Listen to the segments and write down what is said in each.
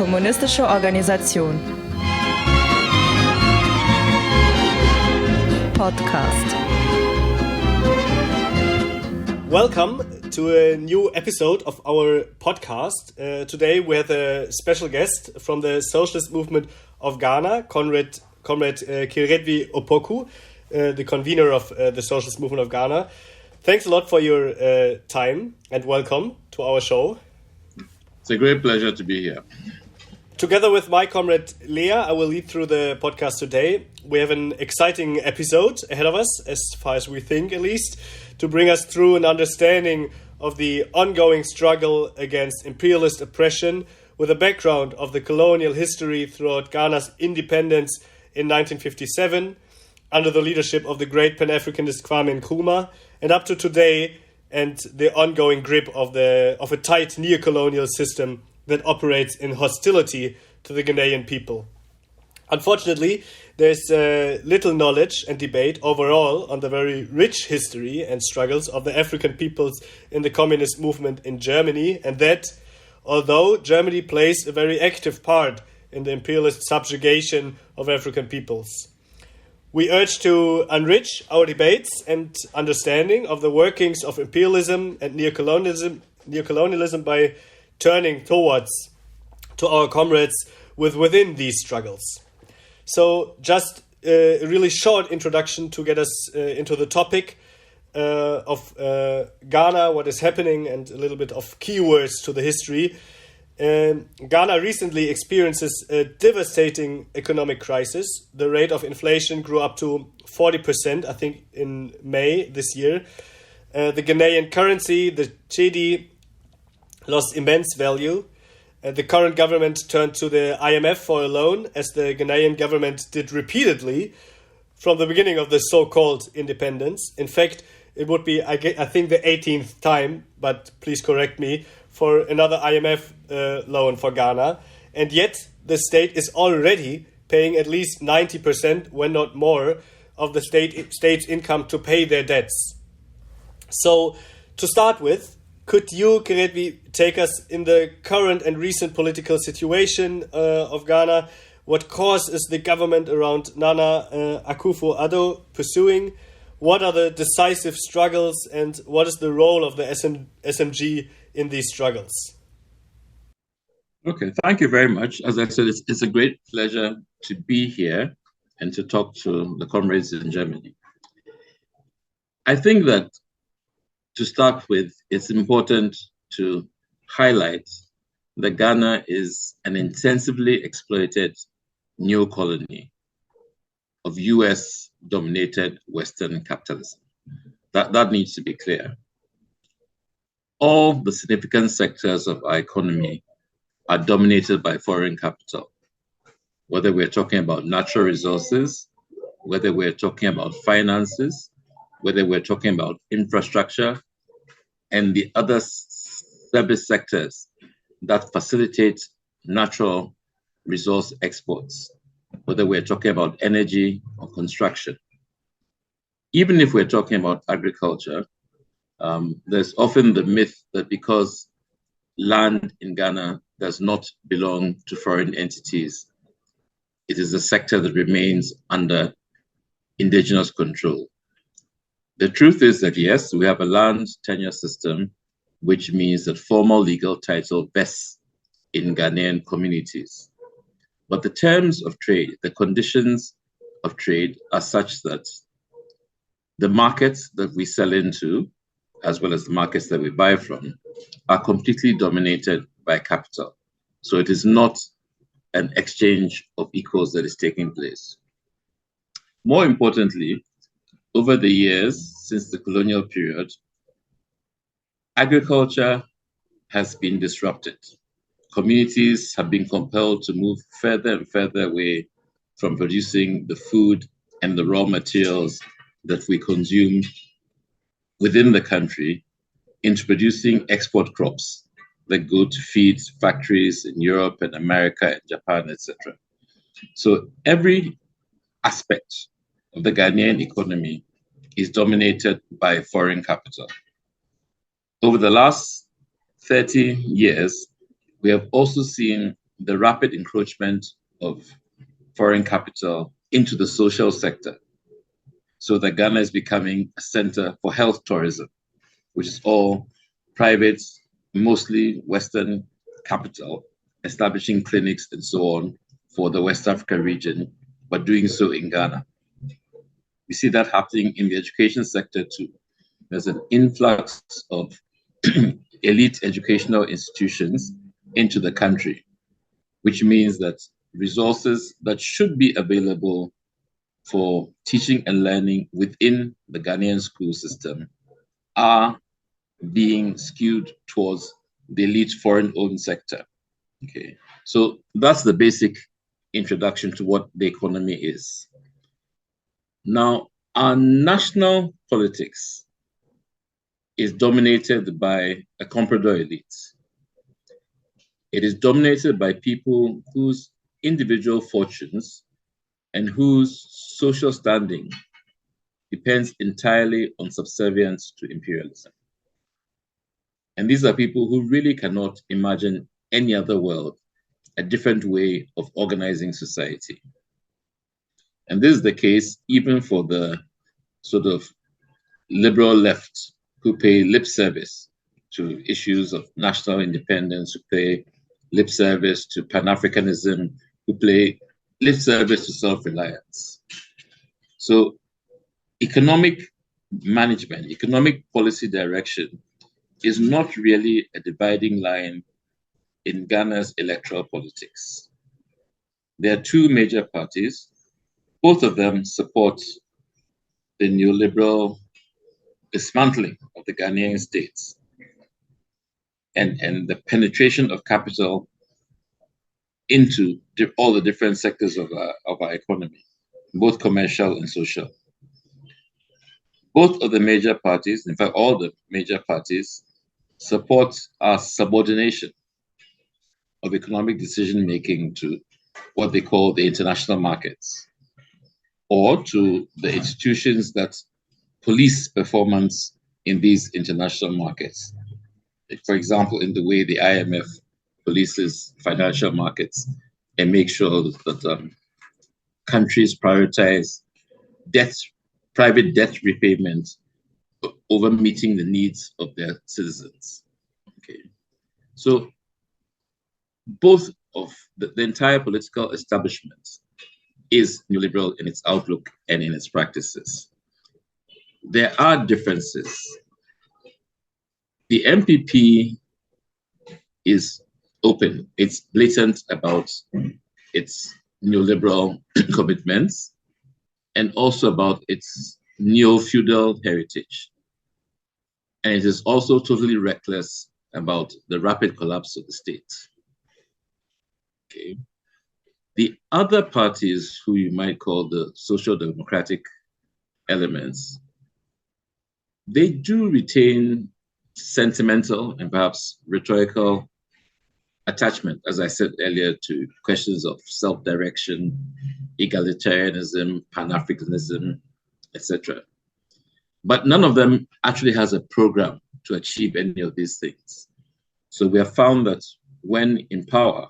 kommunistische Organisation. Podcast. Welcome to a new episode of our podcast. Today we have a special guest from the Socialist Movement of Ghana, Comrade Kyeretwie Opoku, the convener of the Socialist Movement of Ghana. Thanks a lot for your time and welcome to our show. It's a great pleasure to be here. Together with my comrade Leah, I will lead through the podcast today. We have an exciting episode ahead of us, as far as we think at least, to bring us through an understanding of the ongoing struggle against imperialist oppression with a background of the colonial history throughout Ghana's independence in 1957 under the leadership of the great pan-africanist Kwame Nkrumah and up to today and the ongoing grip of a tight neo-colonial system that operates in hostility to the Ghanaian people. Unfortunately, there's little knowledge and debate overall on the very rich history and struggles of the African peoples in the communist movement in Germany, and that, although Germany plays a very active part in the imperialist subjugation of African peoples. We urge to enrich our debates and understanding of the workings of imperialism and neocolonialism by turning towards to our comrades within these struggles. So just a really short introduction to get us into the topic of Ghana, what is happening, and a little bit of keywords to the history. Ghana recently experiences a devastating economic crisis. The rate of inflation grew up to 40%, I think, in May this year. The Ghanaian currency, the cedi, lost immense value. The current government turned to the IMF for a loan, as the Ghanaian government did repeatedly from the beginning of the so-called independence. In fact, it would be, I think, the 18th time, but please correct me, for another IMF loan for Ghana. And yet, the state is already paying at least 90%, when not more, of the state's income to pay their debts. So, to start with, could you, Kyeretwie, take us in the current and recent political situation of Ghana? What course is the government around Nana Akufo-Addo pursuing? What are the decisive struggles, and what is the role of the SMG in these struggles? Okay, thank you very much. As I said, it's a great pleasure to be here and to talk to the comrades in Germany. I think that to start with, it's important to highlight that Ghana is an intensively exploited new colony of US-dominated Western capitalism. That needs to be clear. All the significant sectors of our economy are dominated by foreign capital, whether we're talking about natural resources, whether we're talking about finances, whether we're talking about infrastructure, and the other service sectors that facilitate natural resource exports, whether we're talking about energy or construction. Even if we're talking about agriculture, there's often the myth that because land in Ghana does not belong to foreign entities, it is a sector that remains under indigenous control. The truth is that, yes, we have a land tenure system, which means that formal legal title vests in Ghanaian communities. But the terms of trade, the conditions of trade are such that the markets that we sell into, as well as the markets that we buy from, are completely dominated by capital. So it is not an exchange of equals that is taking place. More importantly, over the years, since the colonial period, agriculture has been disrupted. Communities have been compelled to move further and further away from producing the food and the raw materials that we consume within the country into producing export crops that go to feed factories in Europe and America and Japan, etc. So every aspect of the Ghanaian economy is dominated by foreign capital. Over the last 30 years, we have also seen the rapid encroachment of foreign capital into the social sector, so that Ghana is becoming a center for health tourism, which is all private, mostly Western capital, establishing clinics and so on for the West Africa region, but doing so in Ghana. We see that happening in the education sector too. There's an influx of elite educational institutions into the country, which means that resources that should be available for teaching and learning within the Ghanaian school system are being skewed towards the elite foreign-owned sector. Okay, so that's the basic introduction to what the economy is. Now, our national politics is dominated by a comprador elite. It is dominated by people whose individual fortunes and whose social standing depends entirely on subservience to imperialism. And these are people who really cannot imagine any other world, a different way of organizing society. And this is the case even for the sort of liberal left who pay lip service to issues of national independence, who pay lip service to pan-africanism, who pay lip service to self-reliance. So economic management, economic policy direction is not really a dividing line in Ghana's electoral politics. There are two major parties. Both of them support the neoliberal dismantling of the Ghanaian states and the penetration of capital into all the different sectors of our economy, both commercial and social. Both of the major parties, in fact, all the major parties, support our subordination of economic decision-making to what they call the international markets, or to the institutions that police performance in these international markets. For example, in the way the IMF polices financial markets and make sure that countries prioritize private debt repayment over meeting the needs of their citizens. Okay, so both of the entire political establishment is neoliberal in its outlook and in its practices. There are differences. The MPP is open, it's blatant about its neoliberal commitments and also about its neo-feudal heritage. And it is also totally reckless about the rapid collapse of the state. Okay. The other parties, who you might call the social democratic elements, they do retain sentimental and perhaps rhetorical attachment, as I said earlier, to questions of self-direction, egalitarianism, pan-africanism, etc. But none of them actually has a program to achieve any of these things. So we have found that when in power,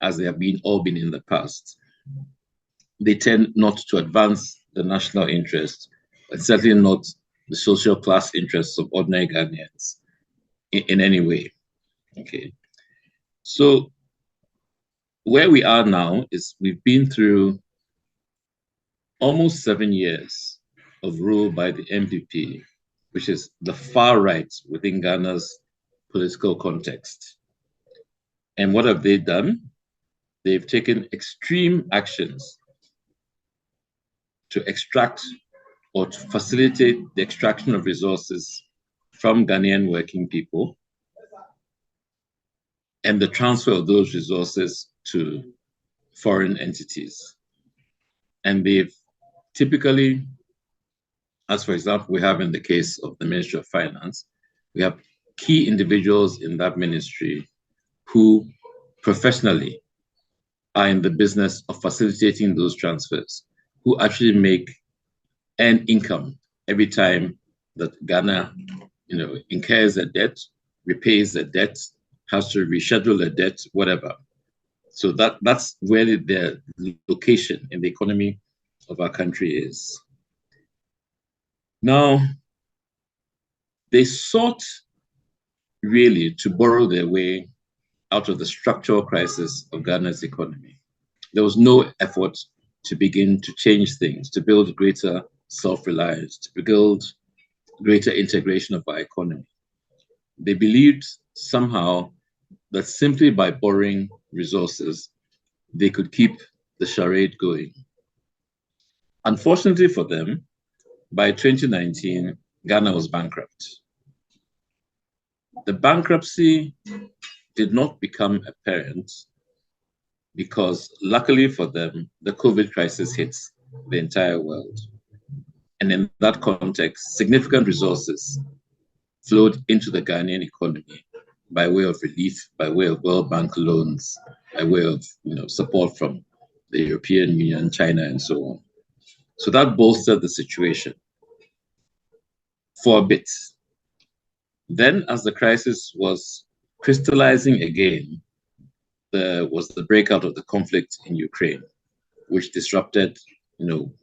as they have all been in the past, they tend not to advance the national interest, but certainly not the social class interests of ordinary Ghanaians in any way. Okay. So where we are now is we've been through almost 7 years of rule by the MPP, which is the far right within Ghana's political context. And what have they done? They've taken extreme actions to extract or to facilitate the extraction of resources from Ghanaian working people and the transfer of those resources to foreign entities. And they've typically, as for example, we have in the case of the Ministry of Finance, we have key individuals in that ministry who professionally are in the business of facilitating those transfers, who actually earn income every time that Ghana, incurs a debt, repays a debt, has to reschedule a debt, whatever. So that's where their location in the economy of our country is. Now, they sought really to borrow their way out of the structural crisis of Ghana's economy. There was no effort to begin to change things, to build greater self-reliance, to build greater integration of our economy. They believed somehow that simply by borrowing resources, they could keep the charade going. Unfortunately for them, by 2019, Ghana was bankrupt. The bankruptcy did not become apparent because, luckily for them, the COVID crisis hits the entire world. And in that context, significant resources flowed into the Ghanaian economy by way of relief, by way of World Bank loans, by way of support from the European Union, China, and so on. So that bolstered the situation for a bit. Then, as the crisis was crystallizing again, there was the breakout of the conflict in Ukraine, which disrupted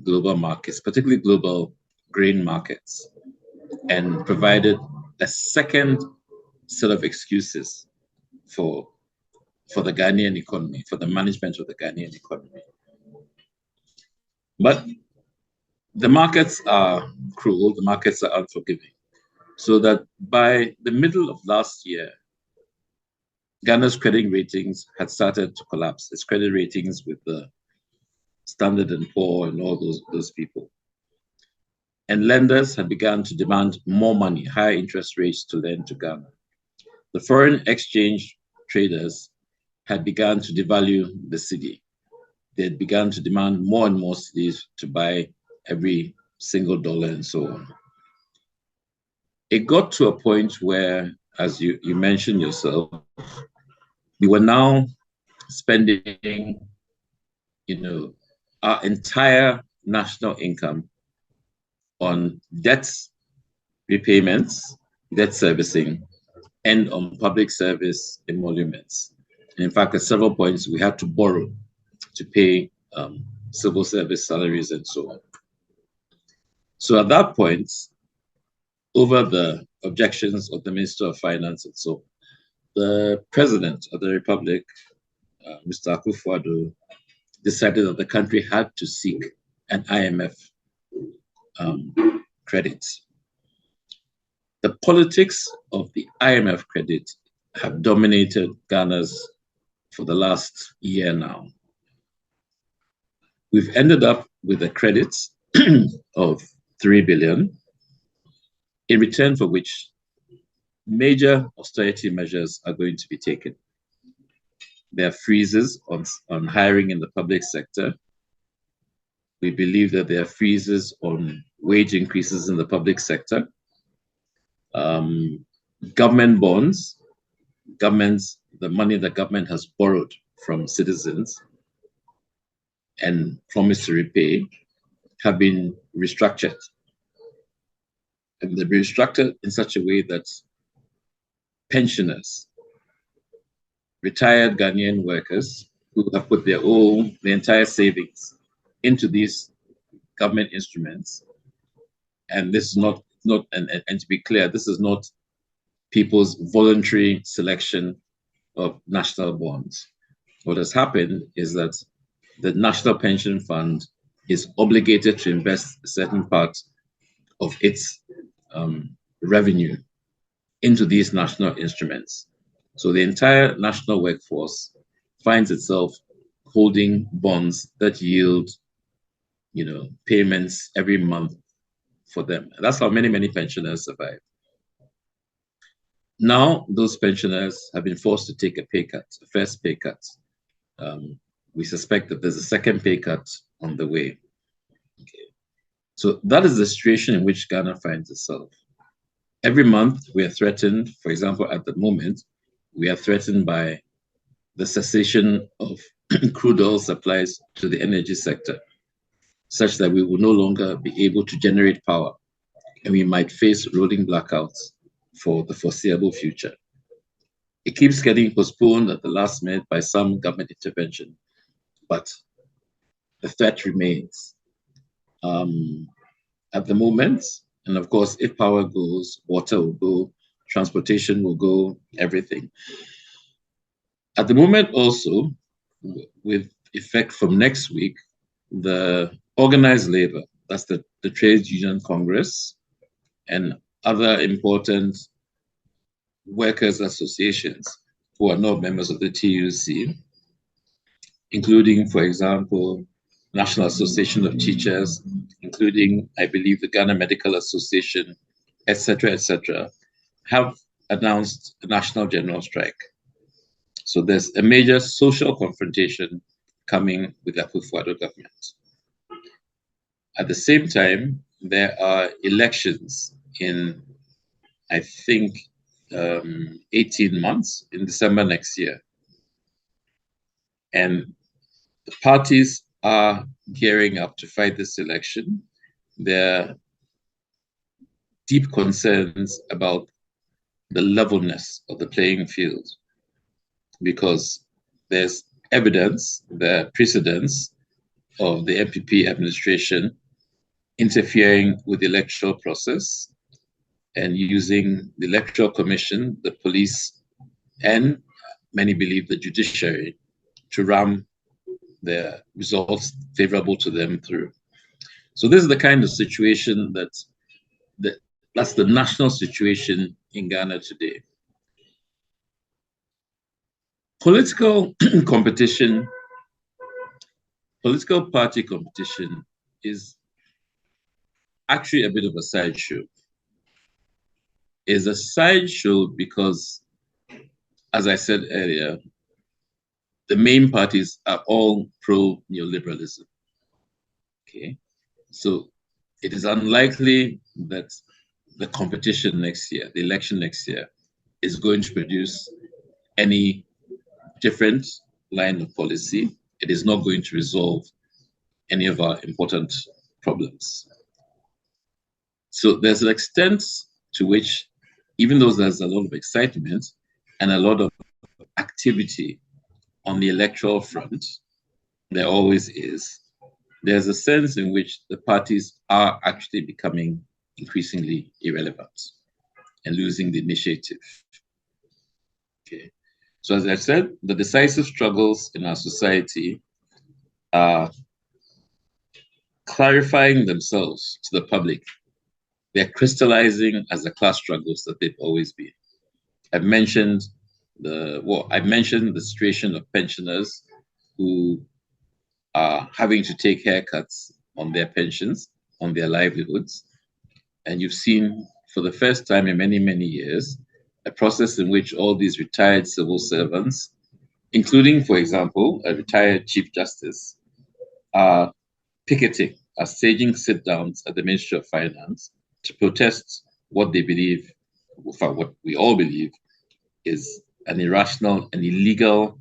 global markets, particularly global grain markets, and provided a second set of excuses for the Ghanaian economy, for the management of the Ghanaian economy. But the markets are cruel, the markets are unforgiving. So that by the middle of last year, Ghana's credit ratings had started to collapse. Its credit ratings with the Standard & Poor and all those people. And lenders had begun to demand more money, higher interest rates to lend to Ghana. The foreign exchange traders had begun to devalue the cedi. They had begun to demand more and more cedis to buy every single dollar and so on. It got to a point where, as you mentioned yourself, we were now spending, our entire national income on debt repayments, debt servicing, and on public service emoluments. And in fact, at several points, we had to borrow to pay civil service salaries and so on. So at that point, over the objections of the Minister of Finance and so on, the President of the Republic, Mr. Akufo-Addo, decided that the country had to seek an IMF credit. The politics of the IMF credit have dominated Ghana's for the last year now. We've ended up with a credit of 3 billion, in return for which major austerity measures are going to be taken. There are freezes on hiring in the public sector. We believe that there are freezes on wage increases in the public sector. Government bonds, the money the government has borrowed from citizens and promised to repay, have been restructured. And they've been restructured in such a way that pensioners, retired Ghanaian workers who have put their entire savings into these government instruments, and this is not and to be clear, this is not people's voluntary selection of national bonds. What has happened is that the National Pension Fund is obligated to invest a certain part of its revenue into these national instruments. So the entire national workforce finds itself holding bonds that yield, payments every month for them. And that's how many pensioners survive. Now, those pensioners have been forced to take a pay cut, a first pay cut. We suspect that there's a second pay cut on the way. Okay. So that is the situation in which Ghana finds itself. Every month, we are threatened, for example, at the moment, we are threatened by the cessation of crude oil supplies to the energy sector, such that we will no longer be able to generate power, and we might face rolling blackouts for the foreseeable future. It keeps getting postponed at the last minute by some government intervention, but the threat remains. At the moment, and of course, if power goes, water will go, transportation will go, everything. At the moment also, with effect from next week, the organized labor, that's the Trades Union Congress, and other important workers' associations who are not members of the TUC, including, for example, National Association of Teachers, including, I believe, the Ghana Medical Association, etc., have announced a national general strike. So there's a major social confrontation coming with the Akufo-Addo government. At the same time, there are elections in, I think, 18 months, in December next year. And the parties are gearing up to fight this election. There are deep concerns about the levelness of the playing field, because there's evidence, there are precedents of the MPP administration interfering with the electoral process and using the Electoral Commission, the police, and many believe the judiciary to ram the results favorable to them through. So this is the kind of situation that's the national situation in Ghana today. Political competition, political party competition is actually a bit of a sideshow. It's a sideshow because, as I said earlier, the main parties are all pro-neoliberalism. Okay, so it is unlikely that the competition next year, the election next year, is going to produce any different line of policy. It is not going to resolve any of our important problems. So there's an extent to which, even though there's a lot of excitement and a lot of activity on the electoral front, there always is, there's a sense in which the parties are actually becoming increasingly irrelevant and losing the initiative. Okay. So as I said, the decisive struggles in our society are clarifying themselves to the public. They're crystallizing as the class struggles that they've always been. I've mentioned the situation of pensioners who are having to take haircuts on their pensions, on their livelihoods. And you've seen, for the first time in many, many years, a process in which all these retired civil servants, including, for example, a retired Chief Justice, are picketing, are staging sit-downs at the Ministry of Finance to protest what they believe, what we all believe, is an irrational and illegal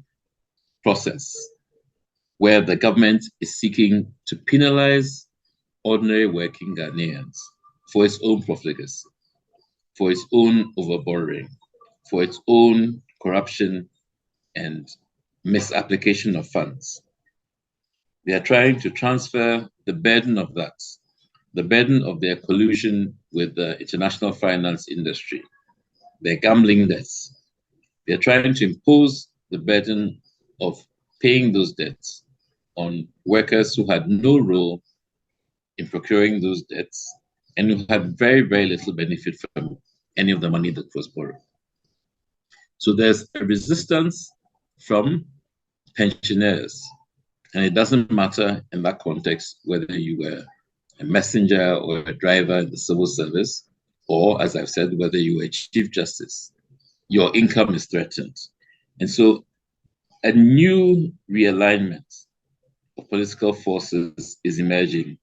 process where the government is seeking to penalize ordinary working Ghanaians for its own profligacy, for its own overborrowing, for its own corruption and misapplication of funds. They are trying to transfer the burden of that, the burden of their collusion with the international finance industry, their gambling debts. They're trying to impose the burden of paying those debts on workers who had no role in procuring those debts and who had very, very little benefit from any of the money that was borrowed. So there's a resistance from pensioners, and it doesn't matter in that context whether you were a messenger or a driver in the civil service, or, as I've said, whether you were a Chief Justice. Your income is threatened. And so a new realignment of political forces is emerging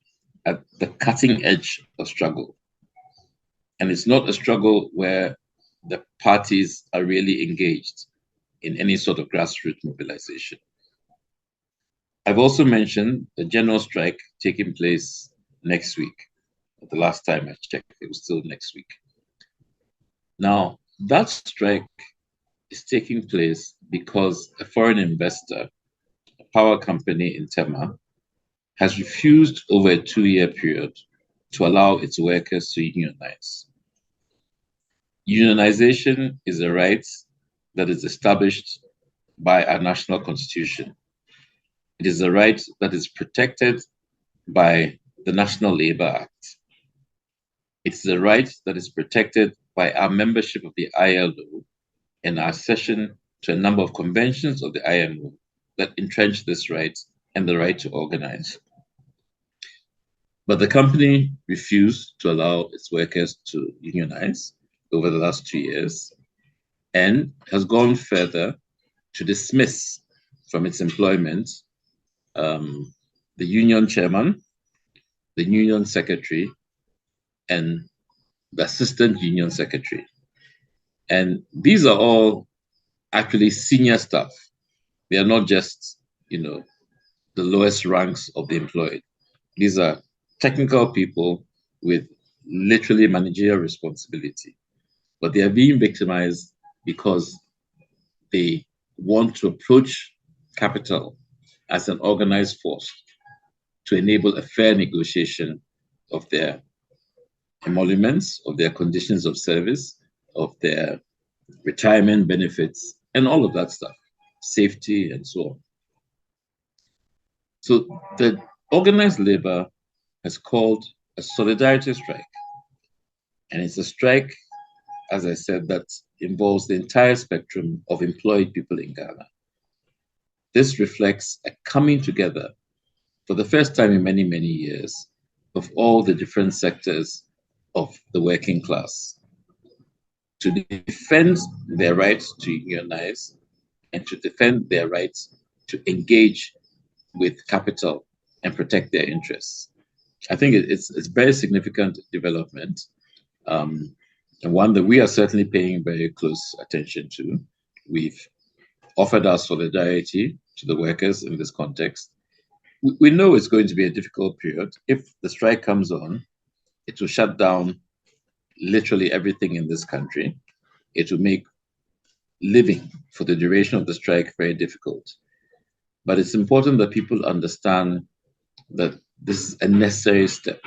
at the cutting edge of struggle. And it's not a struggle where the parties are really engaged in any sort of grassroots mobilization. I've also mentioned the general strike taking place next week. The last time I checked, it was still next week. Now, that strike is taking place because a foreign investor, a power company in Tema, has refused over a 2-year period to allow its workers to unionize. Unionization is a right that is established by our national constitution. It is a right that is protected by the National Labour Act. It's a right that is protected by our membership of the ILO and our accession to a number of conventions of the IMO that entrench this right and the right to organize. But the company refused to allow its workers to unionize over the last 2 years and has gone further to dismiss from its employment the union chairman, the union secretary, and the assistant union secretary. And these are all actually senior staff. They are not just, the lowest ranks of the employed. These are technical people with literally managerial responsibility. But they are being victimized because they want to approach capital as an organized force to enable a fair negotiation of their emoluments, of their conditions of service, of their retirement benefits, and all of that stuff, safety and so on. So the organized labor has called a solidarity strike. And it's a strike, as I said, that involves the entire spectrum of employed people in Ghana. This reflects a coming together for the first time in many, many years of all the different sectors of the working class to defend their right to unionize and to defend their right to engage with capital and protect their interests. I think it's a very significant development, and one that we are certainly paying very close attention to. We've offered our solidarity to the workers in this context. We know it's going to be a difficult period. If the strike comes on, it will shut down literally everything in this country. It will make living for the duration of the strike very difficult. But it's important that people understand that this is a necessary step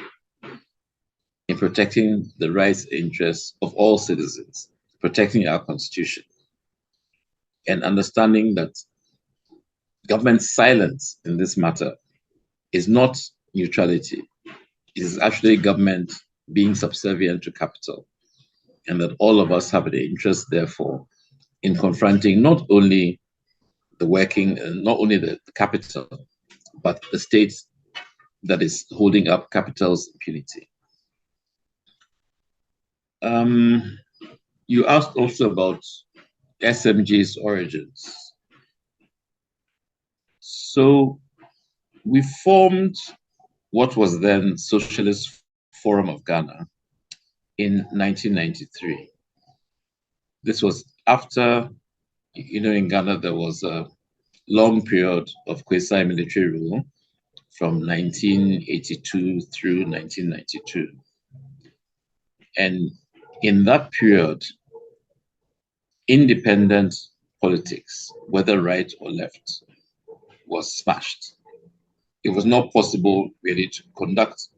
in protecting the rights and interests of all citizens, protecting our constitution, and understanding that government silence in this matter is not neutrality. It is actually government being subservient to capital, and that all of us have an interest, therefore, in confronting not only the capital, but the state that is holding up capital's impunity. You asked also about SMG's origins. So we formed what was then Socialist Forum of Ghana in 1993. This was after, in Ghana, there was a long period of quasi-military rule from 1982 through 1992. And in that period, independent politics, whether right or left, was smashed. It was not possible really to conduct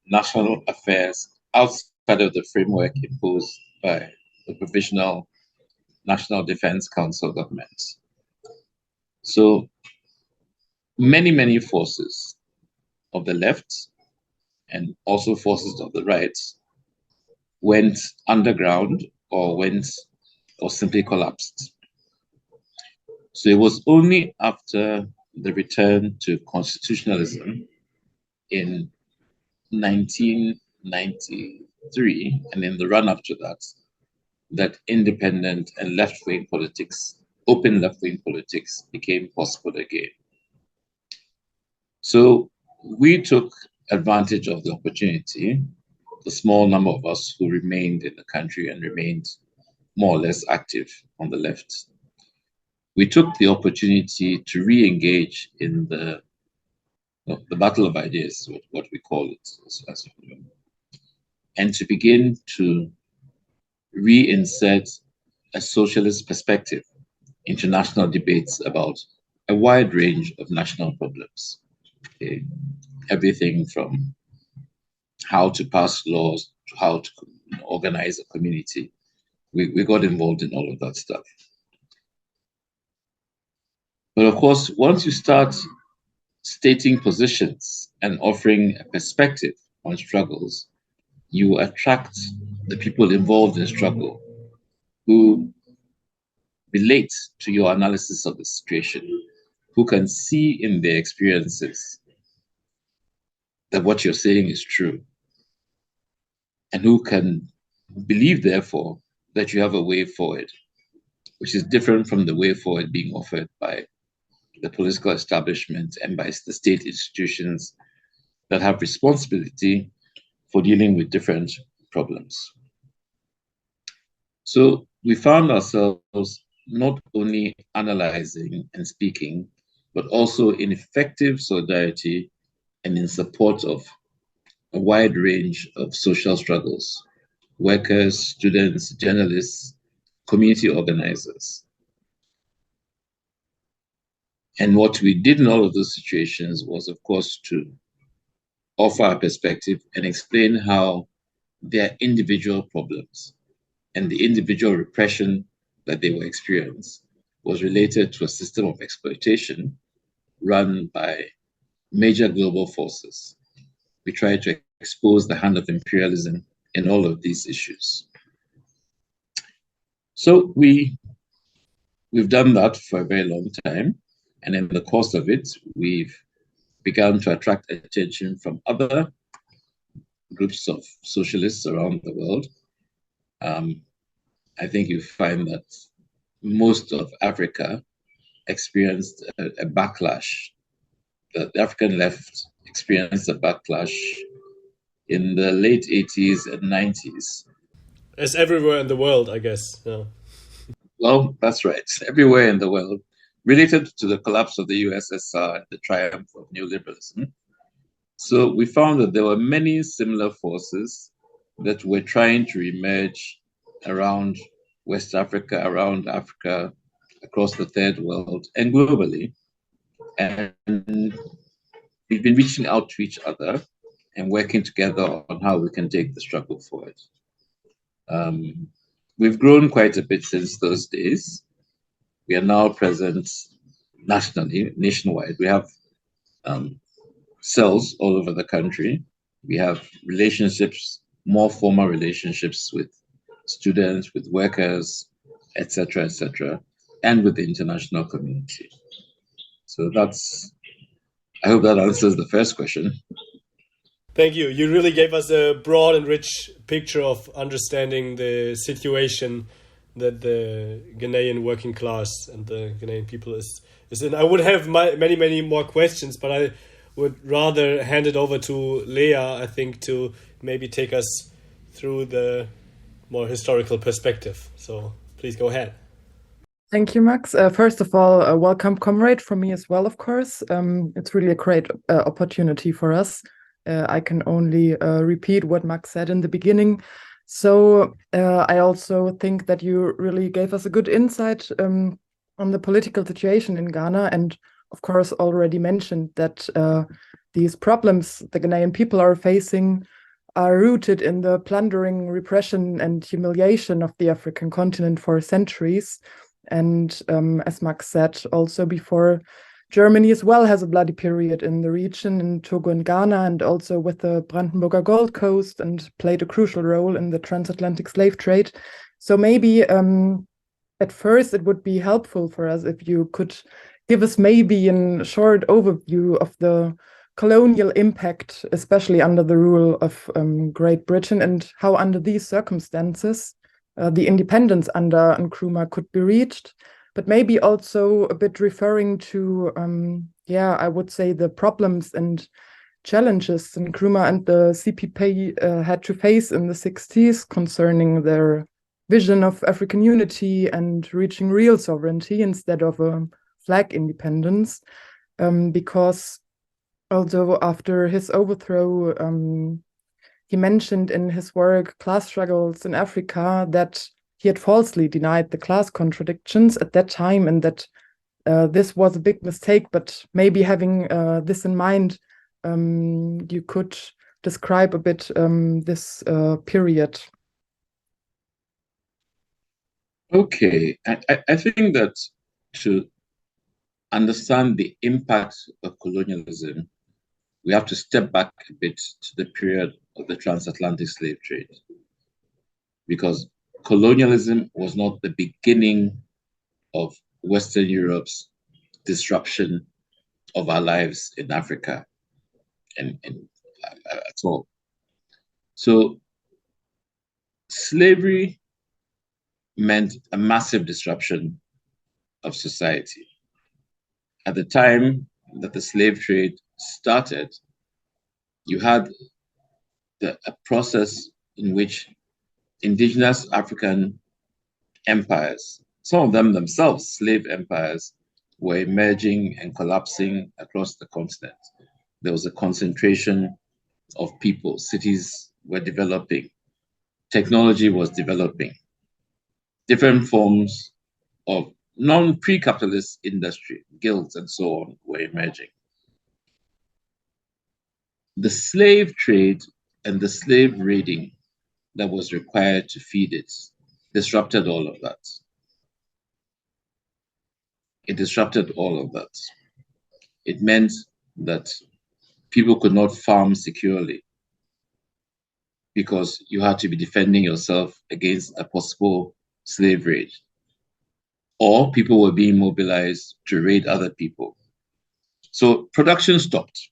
national affairs outside of the framework imposed by the Provisional National Defense Council government. So many, many forces of the left and also forces of the right went underground or simply collapsed. So it was only after the return to constitutionalism in 1993 and in the run up to that, that independent and left-wing politics, open left-wing politics, became possible again. So we took advantage of the opportunity, the small number of us who remained in the country and remained more or less active on the left. We took the opportunity to re-engage in the battle of ideas, what we call it, as you know, and to begin to reinsert a socialist perspective into national debates about a wide range of national problems. Okay? Everything from how to pass laws to how to organize a community. We got involved in all of that stuff. But of course, once you start stating positions and offering a perspective on struggles, you attract the people involved in struggle who relate to your analysis of the situation, who can see in their experiences that what you're saying is true, and who can believe, therefore, that you have a way forward, which is different from the way forward being offered by the political establishment and by the state institutions that have responsibility for dealing with different problems. So we found ourselves not only analyzing and speaking, but also in effective solidarity and in support of a wide range of social struggles: workers, students, journalists, community organizers. And what we did in all of those situations was, of course, to offer our perspective and explain how their individual problems and the individual repression that they were experiencing was related to a system of exploitation run by major global forces. We tried to expose the hand of imperialism in all of these issues. So we've done that for a very long time. And in the course of it, we've begun to attract attention from other groups of socialists around the world. I think you find that most of Africa experienced a backlash. The African left experienced a backlash in the late 80s and 90s. As everywhere in the world, I guess. Yeah. Well, that's right. Everywhere in the world, related to the collapse of the USSR and the triumph of neoliberalism. So we found that there were many similar forces that were trying to emerge around West Africa, around Africa, across the third world, and globally. And we've been reaching out to each other and working together on how we can take the struggle forward. We've grown quite a bit since those days. We are now present nationally, nationwide. We have cells all over the country. We have relationships, more formal relationships with students, with workers, etc., and with the international community. So I hope that answers the first question. Thank you. You really gave us a broad and rich picture of understanding the situation that the Ghanaian working class and the Ghanaian people is in. I would have many more questions, but I would rather hand it over to Leah, I think, to maybe take us through the more historical perspective. So please go ahead. Thank you, Max. First of all, a welcome, comrade, from me as well, of course. It's really a great opportunity for us. I can only repeat what Max said in the beginning. So I also think that you really gave us a good insight on the political situation in Ghana, and of course already mentioned that these problems the Ghanaian people are facing are rooted in the plundering, repression, and humiliation of the African continent for centuries. And as Max said, also before, Germany as well has a bloody period in the region, in Togo and Ghana, and also with the Brandenburger Gold Coast, and played a crucial role in the transatlantic slave trade. So maybe at first it would be helpful for us if you could give us maybe a short overview of the colonial impact, especially under the rule of Great Britain, and how under these circumstances the independence under Nkrumah could be reached. But maybe also a bit referring to, I would say, the problems and challenges Nkrumah and the CPP had to face in the 60s concerning their vision of African unity and reaching real sovereignty instead of a flag independence. Because although after his overthrow, he mentioned in his work Class Struggles in Africa that he had falsely denied the class contradictions at that time, and that this was a big mistake. But maybe having this in mind, you could describe a bit this period. Okay, I think that to understand the impact of colonialism, we have to step back a bit to the period of the transatlantic slave trade, because colonialism was not the beginning of Western Europe's disruption of our lives in Africa and at all. So slavery meant a massive disruption of society. At the time that the slave trade started, you had a process in which indigenous African empires, some of them themselves slave empires, were emerging and collapsing across the continent. There was a concentration of people, cities were developing, technology was developing, different forms of non-pre-capitalist industry, guilds and so on, were emerging. The slave trade and the slave raiding that was required to feed it disrupted all of that. It disrupted all of that. It meant that people could not farm securely because you had to be defending yourself against a possible slave raid. Or people were being mobilized to raid other people. So production stopped.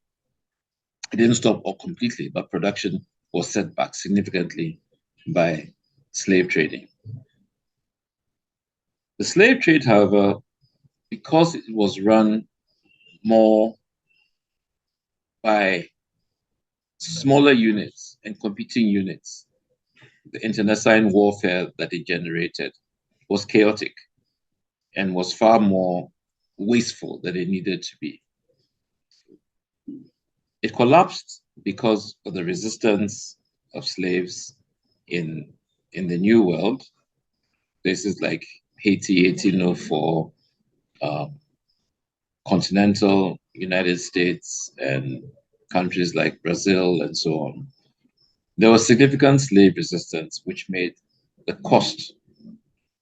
It didn't stop all completely, but production was set back significantly by slave trading. The slave trade, however, because it was run more by smaller units and competing units, the internecine warfare that it generated was chaotic and was far more wasteful than it needed to be. It collapsed because of the resistance of slaves in the New World, places like Haiti, 1804, continental United States, and countries like Brazil and so on. There was significant slave resistance, which made the cost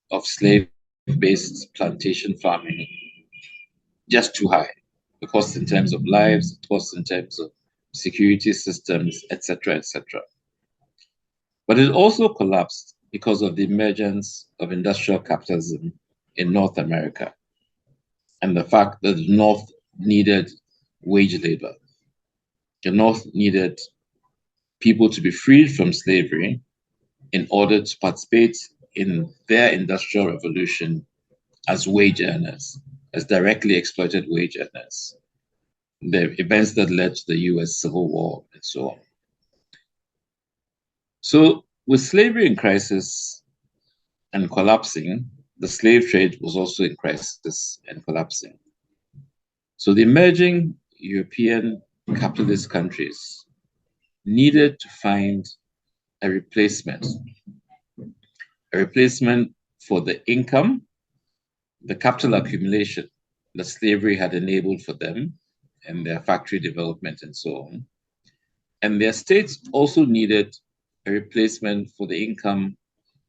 of slave-based plantation farming just too high. The cost in terms of lives, the cost in terms of security systems, etc., etc. But it also collapsed because of the emergence of industrial capitalism in North America and the fact that the North needed wage labor. The North needed people to be freed from slavery in order to participate in their industrial revolution as wage earners, as directly exploited wage earners. The events that led to the US Civil War and so on. So with slavery in crisis and collapsing, the slave trade was also in crisis and collapsing. So the emerging European capitalist countries needed to find a replacement for the income, the capital accumulation that slavery had enabled for them and their factory development and so on. And their states also needed a replacement for the income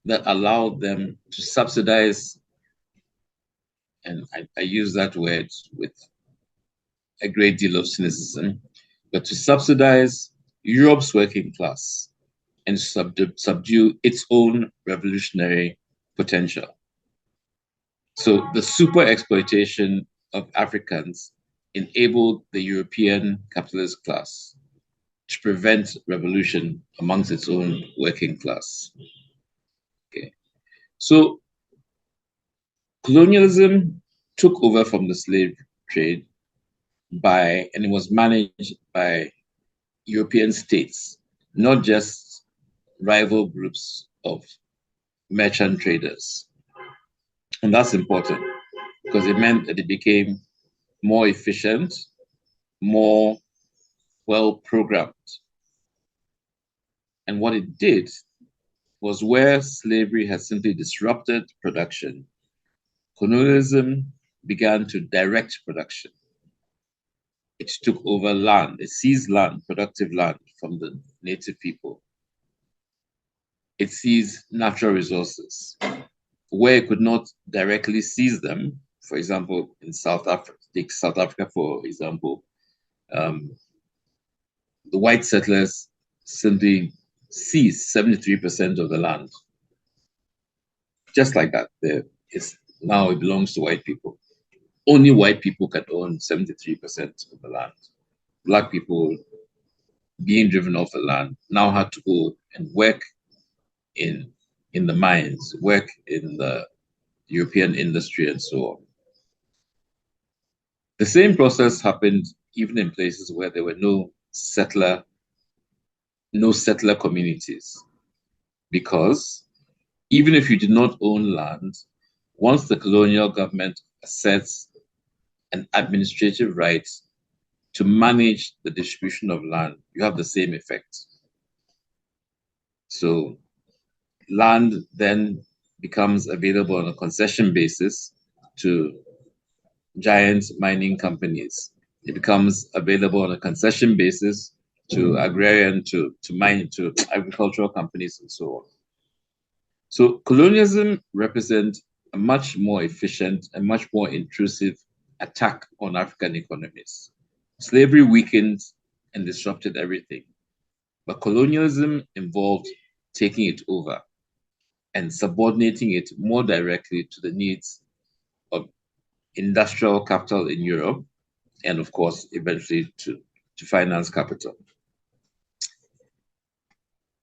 that allowed them to subsidize, and I use that word with a great deal of cynicism, but to subsidize Europe's working class and subdue its own revolutionary potential. So the super exploitation of Africans enabled the European capitalist class to prevent revolution amongst its own working class. Okay. So colonialism took over from the slave trade and it was managed by European states, not just rival groups of merchant traders. And that's important because it meant that it became more efficient, more well-programmed. And what it did was where slavery had simply disrupted production, colonialism began to direct production. It took over land, it seized land, productive land from the native people. It seized natural resources. Where it could not directly seize them, for example, in South Africa, take South Africa for example, the white settlers simply seized 73% of the land. Just like that, now it belongs to white people. Only white people can own 73% of the land. Black people, being driven off the land, now had to go and work in the mines, work in the European industry, and so on. The same process happened even in places where there were no settler communities, because even if you did not own land, once the colonial government asserts an administrative right to manage the distribution of land, you have the same effect. So land then becomes available on a concession basis to giant mining companies. It becomes available on a concession basis to agrarian, to agricultural companies, and so on. So colonialism represents a much more efficient and much more intrusive attack on African economies. Slavery weakened and disrupted everything, but colonialism involved taking it over and subordinating it more directly to the needs of industrial capital in Europe, and of course, eventually to finance capital.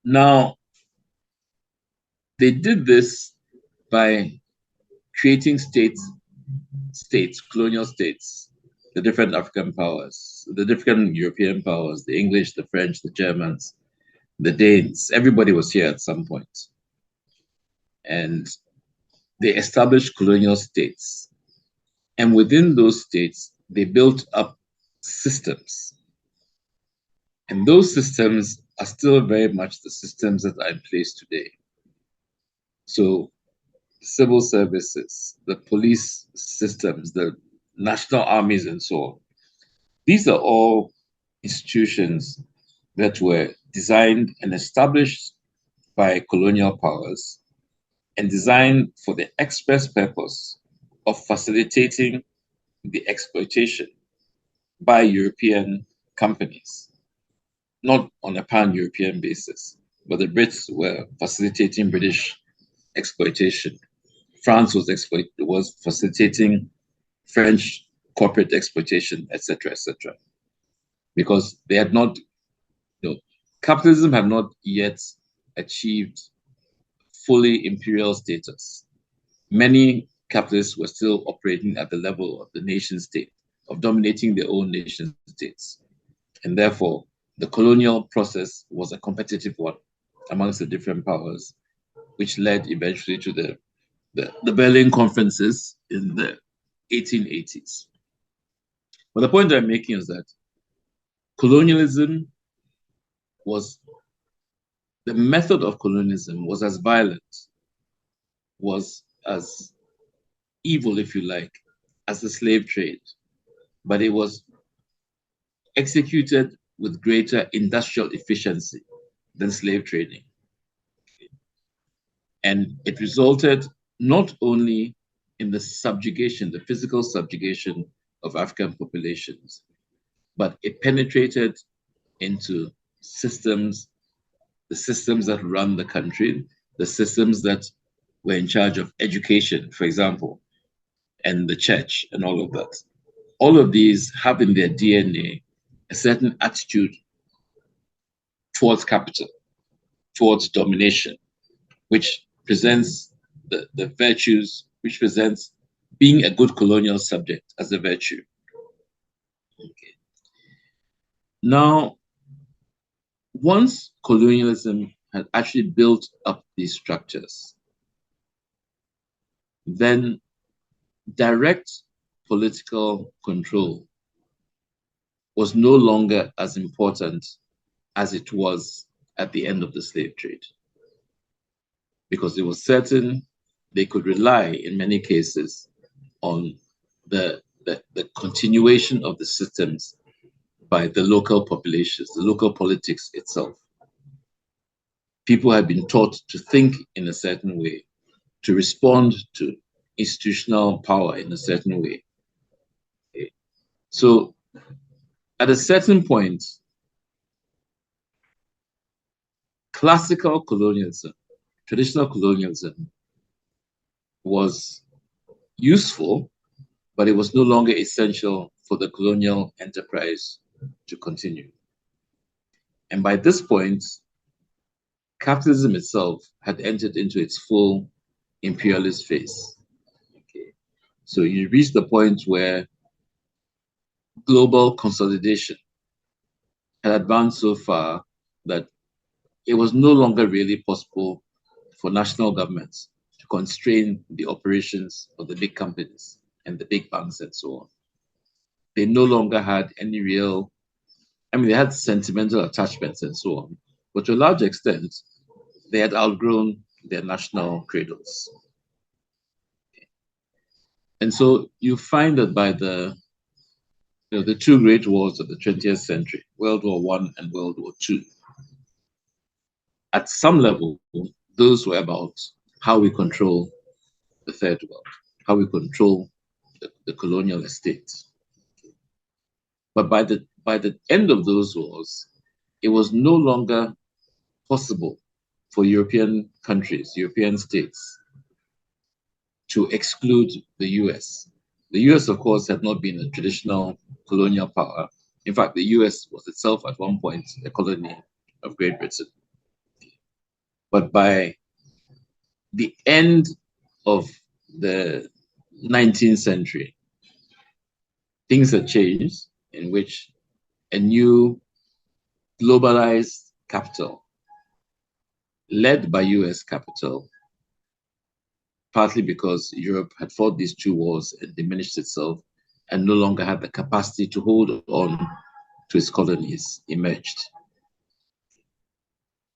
Now, they did this by creating colonial states, the different African powers, the different European powers, the English, the French, the Germans, the Danes. Everybody was here at some point. And they established colonial states. And within those states, they built up systems. And those systems are still very much the systems that are in place today. So civil services, the police systems, the national armies, and so on. These are all institutions that were designed and established by colonial powers and designed for the express purpose of facilitating the exploitation by European companies, not on a pan-European basis, but the Brits were facilitating British exploitation. France was facilitating French corporate exploitation, etc., etc. Because they had not, capitalism had not yet achieved fully imperial status. Many capitalists were still operating at the level of the nation state, of dominating their own nation states. And therefore, the colonial process was a competitive one amongst the different powers, which led eventually to the Berlin conferences in the 1880s. But the point that I'm making is that colonialism the method of colonialism was as violent, was as evil, if you like, as the slave trade, but it was executed with greater industrial efficiency than slave trading. And it resulted not only in the subjugation, the physical subjugation of African populations, but it penetrated into systems, the systems that run the country, the systems that were in charge of education, for example, and the church and all of that. All of these have in their DNA a certain attitude towards capital, towards domination, which presents the virtues, which presents being a good colonial subject as a virtue. Okay. Now, once colonialism had actually built up these structures, then direct political control was no longer as important as it was at the end of the slave trade. because it was certain they could rely in many cases on the continuation of the systems by the local populations, the local politics itself. People had been taught to think in a certain way, to respond to institutional power in a certain way. Okay. So at a certain point, classical colonialism, traditional colonialism, was useful, but it was no longer essential for the colonial enterprise to continue. And by this point, capitalism itself had entered into its full imperialist phase. Okay. So you reach the point where global consolidation had advanced so far that it was no longer really possible for national governments to constrain the operations of the big companies and the big banks and so on. They no longer had any real, they had sentimental attachments and so on, but to a large extent, they had outgrown their national cradles. And so you find that by the two great wars of the 20th century, World War I and World War II, at some level, those were about how we control the third world, how we control the colonial estate. But by the end of those wars, it was no longer possible for European countries, European states, to exclude the US. The US, of course, had not been a traditional colonial power. In fact, the US was itself at one point a colony of Great Britain. But by the end of the 19th century, things had changed in which a new globalized capital, led by US capital, partly because Europe had fought these two wars and diminished itself and no longer had the capacity to hold on to its colonies, emerged.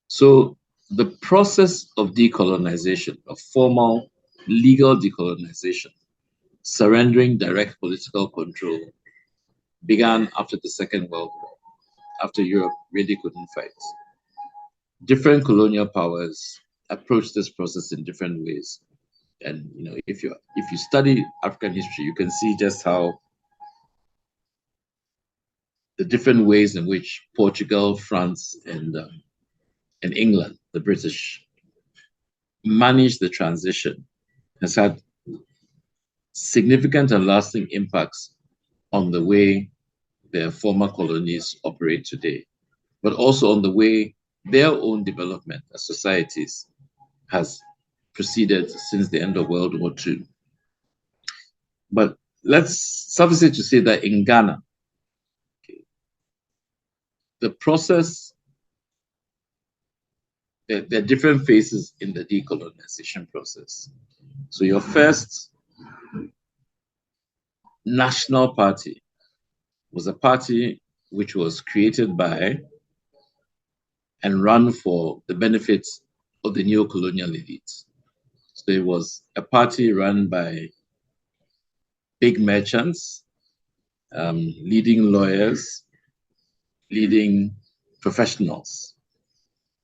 So the process of decolonization, of formal legal decolonization, surrendering direct political control, began after the Second World War, after Europe really couldn't fight. Different colonial powers approached this process in different ways. And if you study African history, you can see just how the different ways in which Portugal, France, and England, the British, managed the transition has had significant and lasting impacts on the way their former colonies operate today, but also on the way their own development as societies has proceeded since the end of World War II. But let's suffice it to say that in Ghana, the process, there are different phases in the decolonization process. So your first national party was a party which was created by and run for the benefits of the neo-colonial elites. So it was a party run by big merchants, leading lawyers, leading professionals,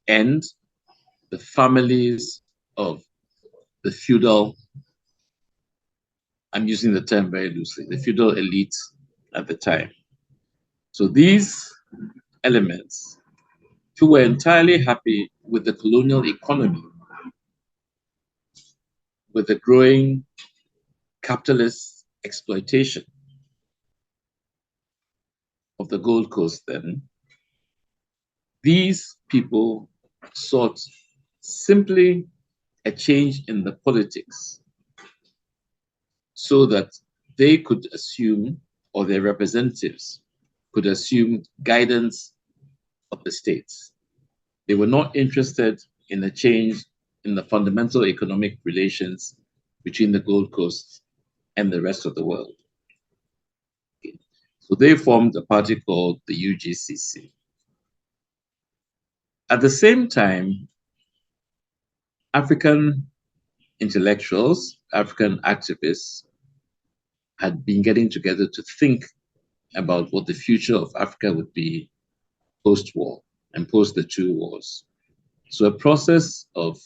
and the families of the feudal, I'm using the term very loosely, the feudal elite at the time. So these elements, who were entirely happy with the colonial economy, with the growing capitalist exploitation of the Gold Coast then, these people sought simply a change in the politics so that they could assume, or their representatives could assume, guidance of the states. They were not interested in a change in the fundamental economic relations between the Gold Coast and the rest of the world. So they formed a party called the UGCC. At the same time, African intellectuals, African activists had been getting together to think about what the future of Africa would be post-war and post the two wars. So a process of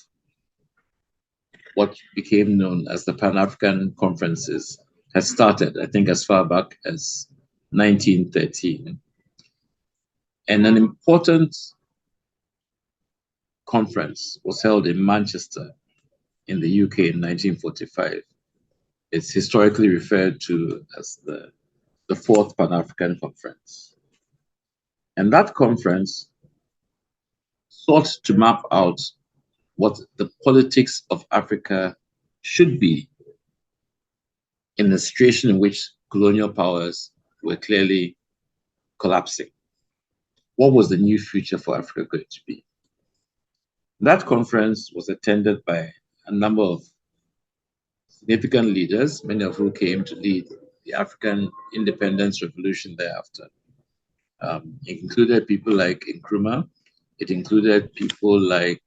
what became known as the Pan-African conferences had started, I think, as far back as 1913. And an important conference was held in Manchester in the UK in 1945. It's historically referred to as the Fourth Pan-African Conference. And that conference sought to map out what the politics of Africa should be in a situation in which colonial powers were clearly collapsing. What was the new future for Africa going to be? That conference was attended by a number of significant leaders, many of whom came to lead the African independence revolution thereafter. It included people like Nkrumah. It included people like,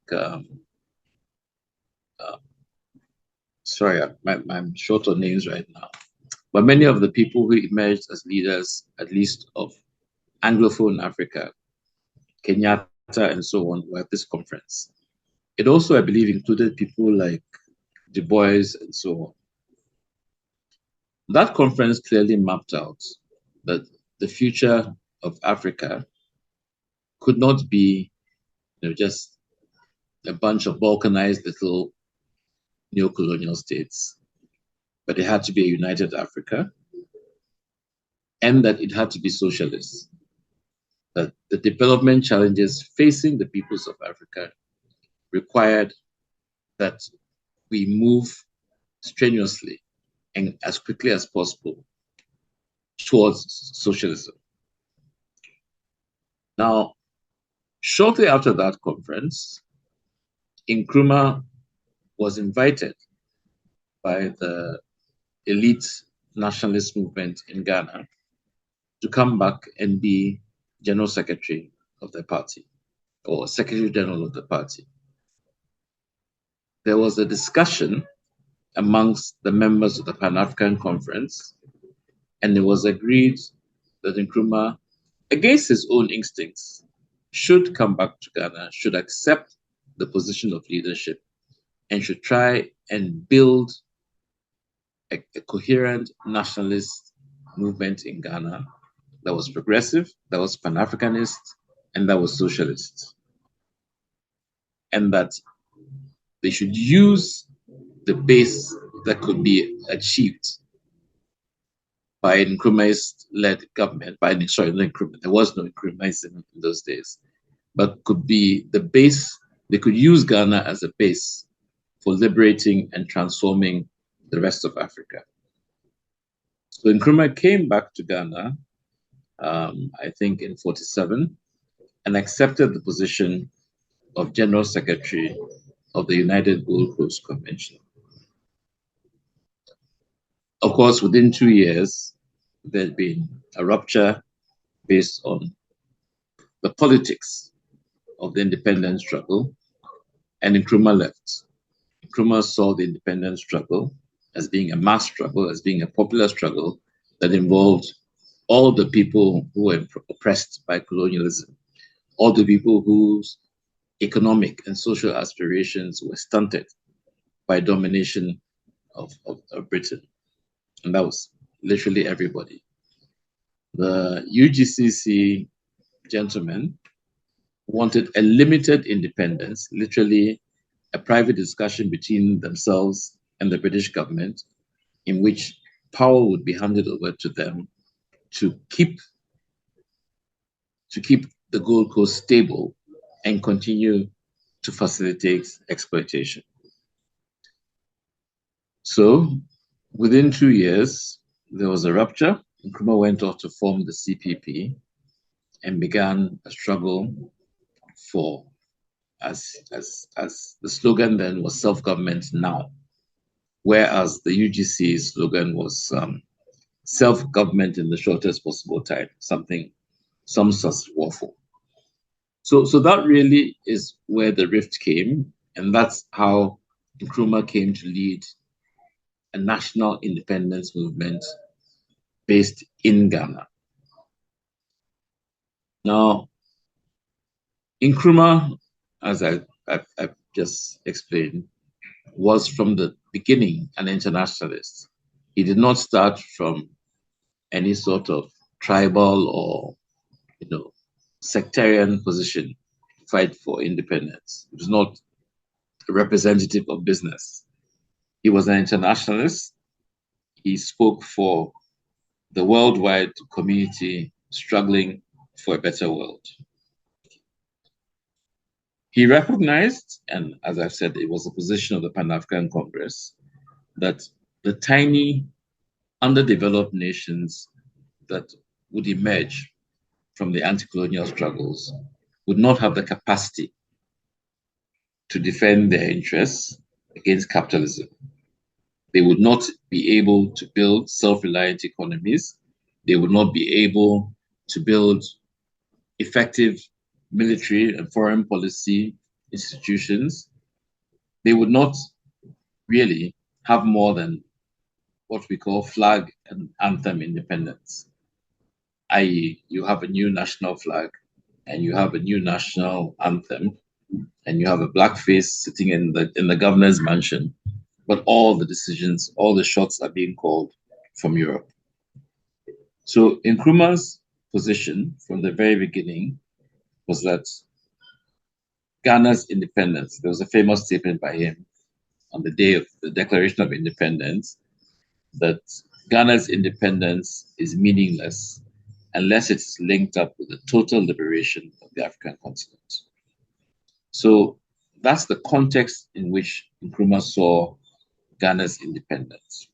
sorry, I'm short on names right now, but many of the people who emerged as leaders, at least of Anglophone Africa, Kenyatta and so on, were at this conference. It also, I believe, included people like Du Bois and so on. That conference clearly mapped out that the future of Africa could not be, just a bunch of balkanized little neo-colonial states, but it had to be a united Africa, and that it had to be socialist. That the development challenges facing the peoples of Africa required that we move strenuously and as quickly as possible towards socialism. Now, shortly after that conference, Nkrumah was invited by the elite nationalist movement in Ghana to come back and be General Secretary of the party, or Secretary General of the party. There was a discussion amongst the members of the Pan-African Conference, and it was agreed that Nkrumah, against his own instincts, should come back to Ghana, should accept the position of leadership, and should try and build a coherent nationalist movement in Ghana that was progressive, that was Pan-Africanist, and that was socialist. And that they should use the base that could be achieved by Nkrumahist-led government, not Nkrumah, there was no Nkrumahism in those days, but could be the base. They could use Ghana as a base for liberating and transforming the rest of Africa. So Nkrumah came back to Ghana, I think in 1947, and accepted the position of General Secretary of the United Gold Coast Convention. Of course, within 2 years, there'd been a rupture based on the politics of the independence struggle, and Nkrumah left. Nkrumah saw the independence struggle as being a mass struggle, as being a popular struggle that involved all the people who were oppressed by colonialism, all the people whose economic and social aspirations were stunted by domination of Britain. And that was literally everybody. The UGCC gentlemen wanted a limited independence, literally a private discussion between themselves and the British government, in which power would be handed over to them to keep the Gold Coast stable and continue to facilitate exploitation. So within 2 years, there was a rupture. Nkrumah went off to form the CPP and began a struggle for, as the slogan then was, self-government now, whereas the UGC slogan was self-government in the shortest possible time, some such waffle. So that really is where the rift came, And that's how Nkrumah came to lead a national independence movement based in Ghana. Now, Nkrumah, as I've just explained, was from the beginning an internationalist. He did not start from any sort of tribal or sectarian position to fight for independence. He was not a representative of business. He was an internationalist. He spoke for the worldwide community struggling for a better world. He recognized, and as I've said, it was a position of the Pan-African Congress, that the tiny, underdeveloped nations that would emerge from the anti-colonial struggles would not have the capacity to defend their interests against capitalism. They would not be able to build self-reliant economies. They would not be able to build effective military and foreign policy institutions. They would not really have more than what we call flag and anthem independence, i.e., you have a new national flag and you have a new national anthem and you have a black face sitting in the governor's mansion, but all the decisions, all the shots are being called from Europe. So Nkrumah's position from the very beginning was that Ghana's independence, there was a famous statement by him on the day of the Declaration of Independence, that Ghana's independence is meaningless unless it's linked up with the total liberation of the African continent. So that's the context in which Nkrumah saw Ghana's independence.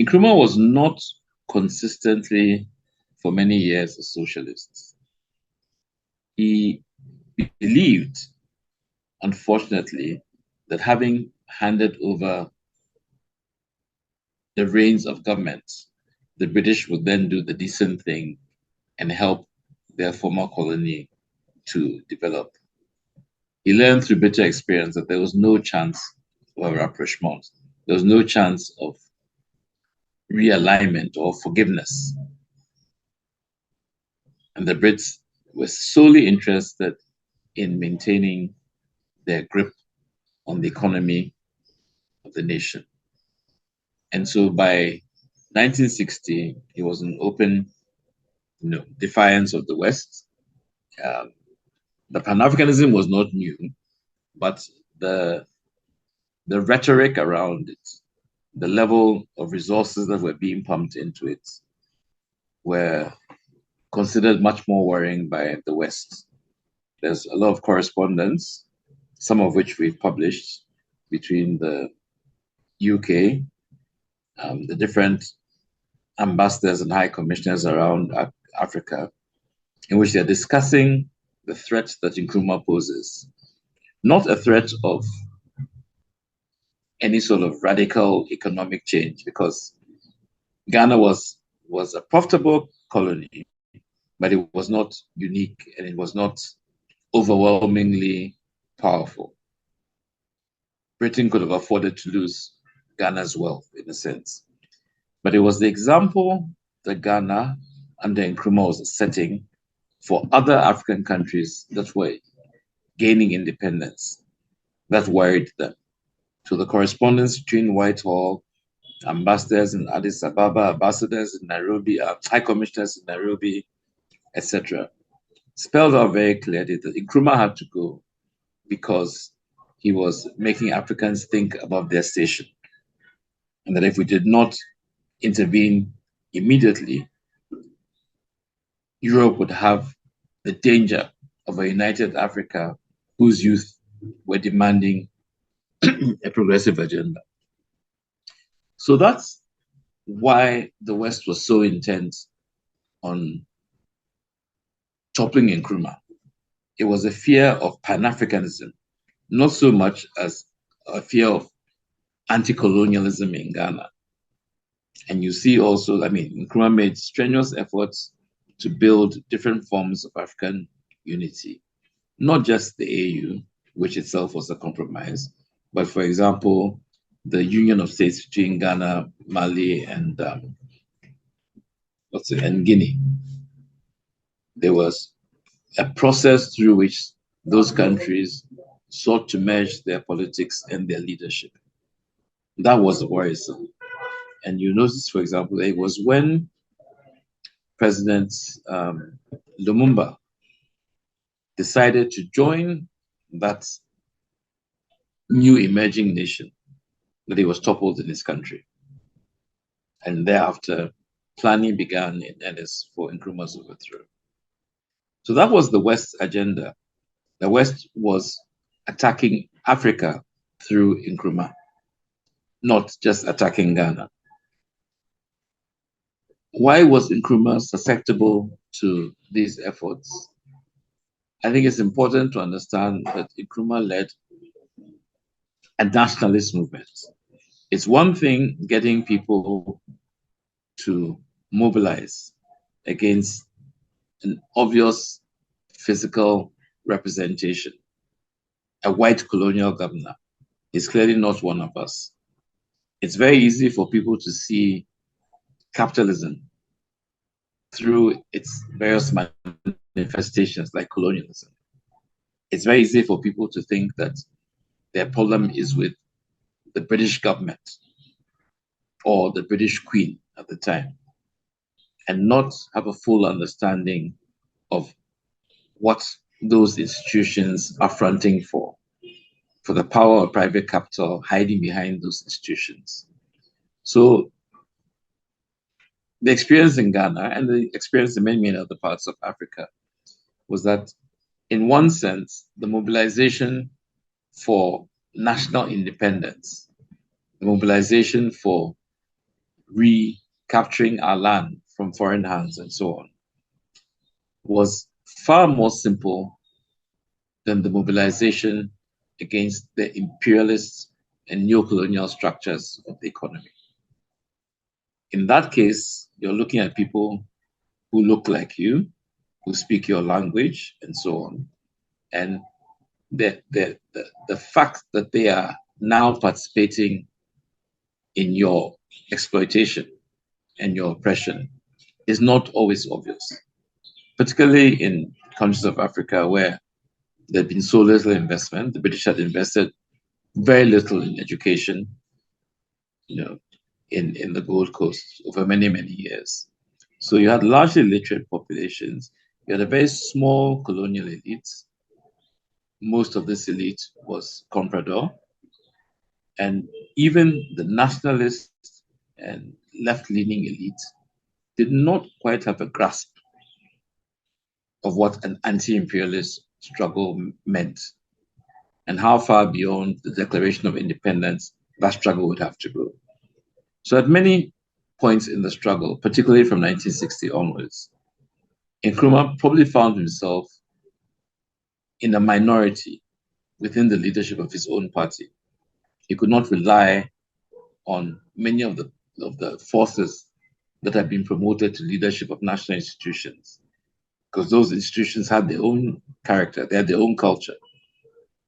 Nkrumah was not consistently, for many years, a socialist. He believed, unfortunately, that having handed over the reins of government, the British would then do the decent thing and help their former colony to develop. He learned through bitter experience that there was no chance of a rapprochement. There was no chance of realignment or forgiveness. And the Brits were solely interested in maintaining their grip on the economy of the nation. And so by 1960, it was an open defiance of the West. The Pan-Africanism was not new, but the rhetoric around it, the level of resources that were being pumped into it, were considered much more worrying by the West. There's a lot of correspondence, some of which we've published, between the UK, the different ambassadors and high commissioners around Africa, in which they're discussing the threat that Nkrumah poses. Not a threat of any sort of radical economic change, because Ghana was a profitable colony, but it was not unique and it was not overwhelmingly powerful. Britain could have afforded to lose Ghana's wealth, in a sense. But it was the example that Ghana, under Nkrumah, was setting for other African countries that were gaining independence, that worried them. So the correspondence between Whitehall, ambassadors in Addis Ababa, ambassadors in Nairobi, high commissioners in Nairobi, etc., spelled out very clearly that Nkrumah had to go because he was making Africans think above their station. And that if we did not intervene immediately, Europe would have the danger of a united Africa whose youth were demanding a progressive agenda. So that's why the West was so intent on toppling Nkrumah. It was a fear of pan-Africanism, not so much as a fear of anti-colonialism in Ghana. And you see also, Nkrumah made strenuous efforts to build different forms of African unity, not just the AU, which itself was a compromise. But for example, the union of states between Ghana, Mali, and Guinea, there was a process through which those countries sought to merge their politics and their leadership. That was worrisome. And you notice, for example, it was when President Lumumba decided to join that new emerging nation that he was toppled in his country. And thereafter, planning began in earnest for Nkrumah's overthrow. So that was the West's agenda. The West was attacking Africa through Nkrumah, not just attacking Ghana. Why was Nkrumah susceptible to these efforts? I think it's important to understand that Nkrumah led a nationalist movement. It's one thing getting people to mobilize against an obvious physical representation. A white colonial governor is clearly not one of us. It's very easy for people to see capitalism through its various manifestations like colonialism. It's very easy for people to think that their problem is with the British government or the British Queen at the time, and not have a full understanding of what those institutions are fronting for the power of private capital hiding behind those institutions. So the experience in Ghana and the experience in many other parts of Africa was that, in one sense, the mobilization for national independence, the mobilization for recapturing our land from foreign hands and so on, was far more simple than the mobilization against the imperialist and neo-colonial structures of the economy. In that case, you're looking at people who look like you, who speak your language, and so on. And the fact that they are now participating in your exploitation and your oppression is not always obvious, particularly in countries of Africa where there had been so little investment. The British had invested very little in education, in the Gold Coast over many, many years. So you had largely literate populations. You had a very small colonial elite. Most of this elite was comprador. And even the nationalist and left-leaning elite did not quite have a grasp of what an anti-imperialist struggle meant and how far beyond the Declaration of Independence that struggle would have to go. So at many points in the struggle, particularly from 1960 onwards, Nkrumah probably found himself in a minority within the leadership of his own party. He could not rely on many of the forces that had been promoted to leadership of national institutions, because those institutions had their own character, they had their own culture,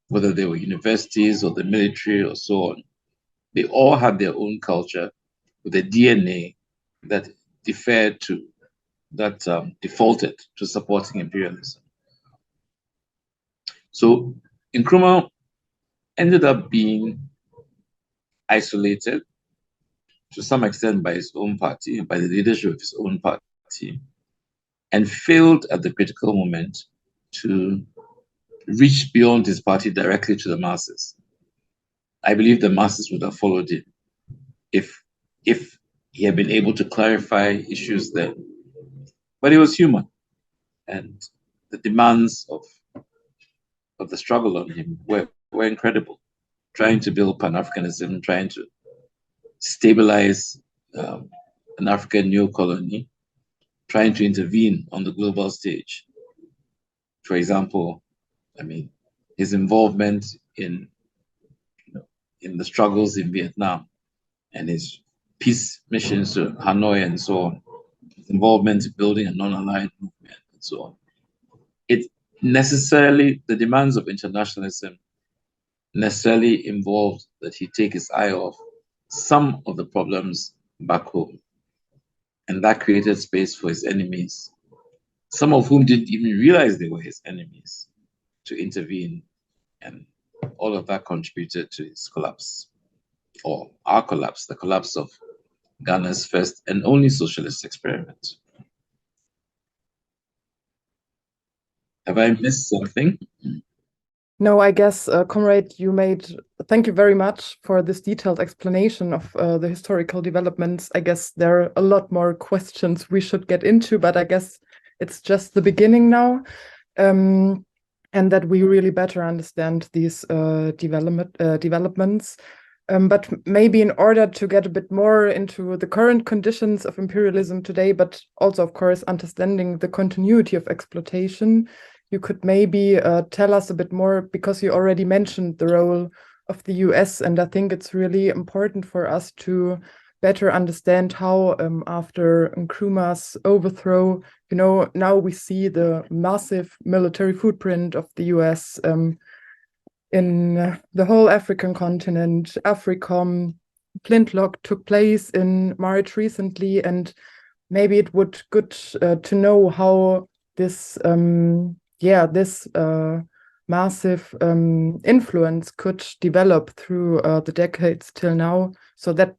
whether they were universities or the military or so on. They all had their own culture with a DNA that deferred to, that defaulted to supporting imperialism. So Nkrumah ended up being isolated to some extent by his own party, by the leadership of his own party, and failed at the critical moment to reach beyond his party directly to the masses. I believe the masses would have followed him if he had been able to clarify issues then. But he was human, and the demands of the struggle on him were incredible. Trying to build pan-Africanism, trying to stabilize an African new colony, trying to intervene on the global stage. For example, his involvement in the struggles in Vietnam and his peace missions to Hanoi and so on, his involvement in building a non-aligned movement and so on. It necessarily, the demands of internationalism necessarily involved that he take his eye off some of the problems back home. And that created space for his enemies, some of whom didn't even realize they were his enemies, to intervene. And all of that contributed to his collapse, or our collapse, the collapse of Ghana's first and only socialist experiment. Have I missed something? No, I guess, Comrade, thank you very much for this detailed explanation of the historical developments. I guess there are a lot more questions we should get into, but I guess it's just the beginning now, and that we really better understand these developments. But maybe in order to get a bit more into the current conditions of imperialism today, but also, of course, understanding the continuity of exploitation, you could maybe tell us a bit more, because you already mentioned the role of the US, and I think it's really important for us to better understand how, after Nkrumah's overthrow, now we see the massive military footprint of the US in the whole African continent. AFRICOM, Flintlock took place in March recently, and maybe it would good to know how this massive influence could develop through the decades till now, so that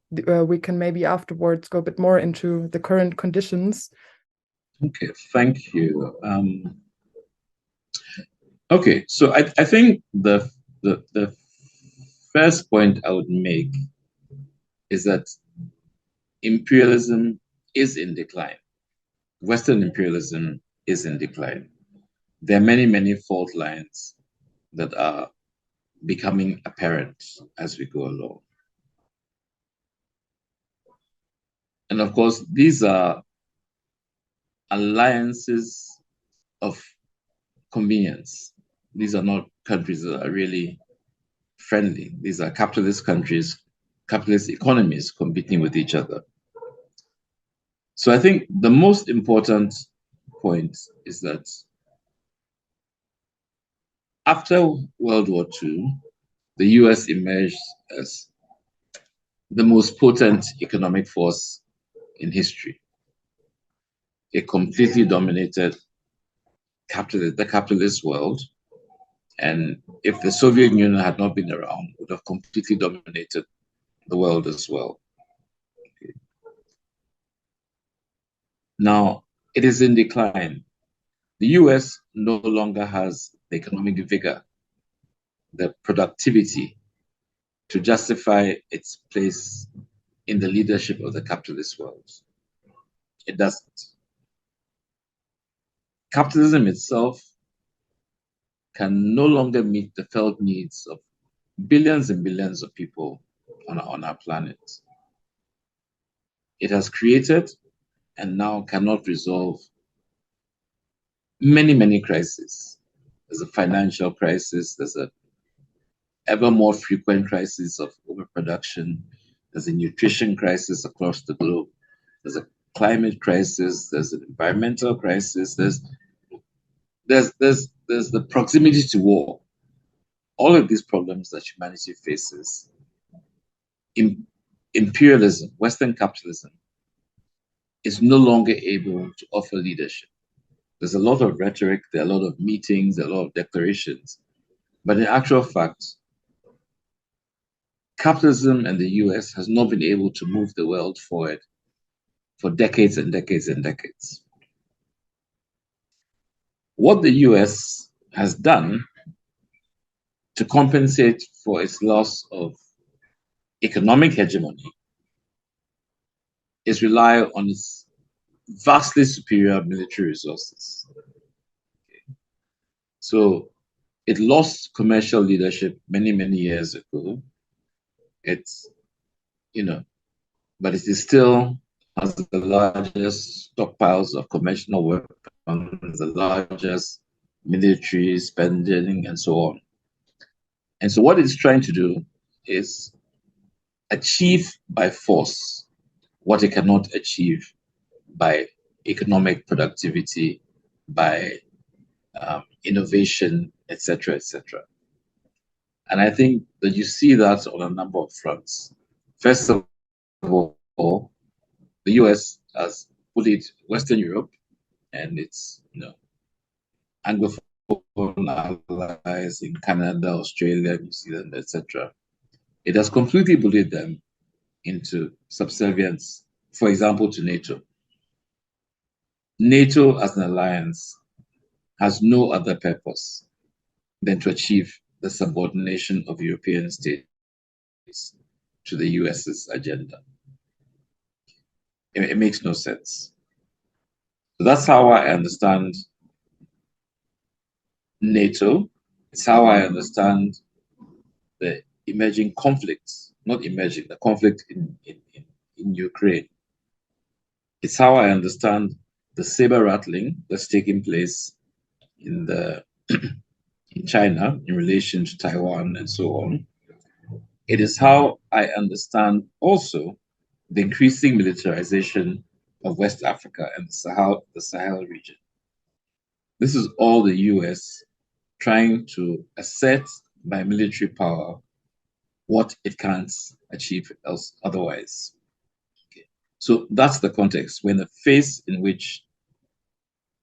we can maybe afterwards go a bit more into the current conditions. Okay, thank you. Okay, so I think the first point I would make is that imperialism is in decline. Western imperialism is in decline. There are many, many fault lines that are becoming apparent as we go along. And of course, these are alliances of convenience. These are not countries that are really friendly. These are capitalist countries, capitalist economies competing with each other. So I think the most important point is that after World War II, the US emerged as the most potent economic force in history. It completely dominated the capitalist world. And if the Soviet Union had not been around, it would have completely dominated the world as well. Okay. Now, it is in decline. The US no longer has the economic vigor, the productivity to justify its place in the leadership of the capitalist world. It doesn't. Capitalism itself can no longer meet the felt needs of billions and billions of people on our planet. It has created and now cannot resolve many, many crises. There's a financial crisis, there's a ever more frequent crisis of overproduction, there's a nutrition crisis across the globe, there's a climate crisis, there's an environmental crisis, there's the proximity to war. All of these problems that humanity faces, imperialism, Western capitalism, is no longer able to offer leadership. There's a lot of rhetoric, there are a lot of meetings, there are a lot of declarations, but in actual fact, capitalism and the US has not been able to move the world forward for decades and decades and decades. What the US has done to compensate for its loss of economic hegemony is rely on its vastly superior military resources. Okay. So it lost commercial leadership many, many years ago. It's, but it is still has the largest stockpiles of conventional weapons, the largest military spending, and so on. And so what it's trying to do is achieve by force what it cannot achieve by economic productivity, by innovation, etc., etc. And I think that you see that on a number of fronts. First of all, the US has bullied Western Europe and its Anglophone allies in Canada, Australia, New Zealand, etc. It has completely bullied them into subservience, for example, to NATO. NATO as an alliance has no other purpose than to achieve the subordination of European states to the US's agenda. It makes no sense. So that's how I understand NATO. It's how I understand the emerging conflicts, not emerging, the conflict in Ukraine. It's how I understand the saber rattling that's taking place in China in relation to Taiwan and so on. It is how I understand also the increasing militarization of West Africa and the Sahel region. This is all the US trying to assert by military power what it can't achieve otherwise. Okay. So that's the context. We're in the phase in which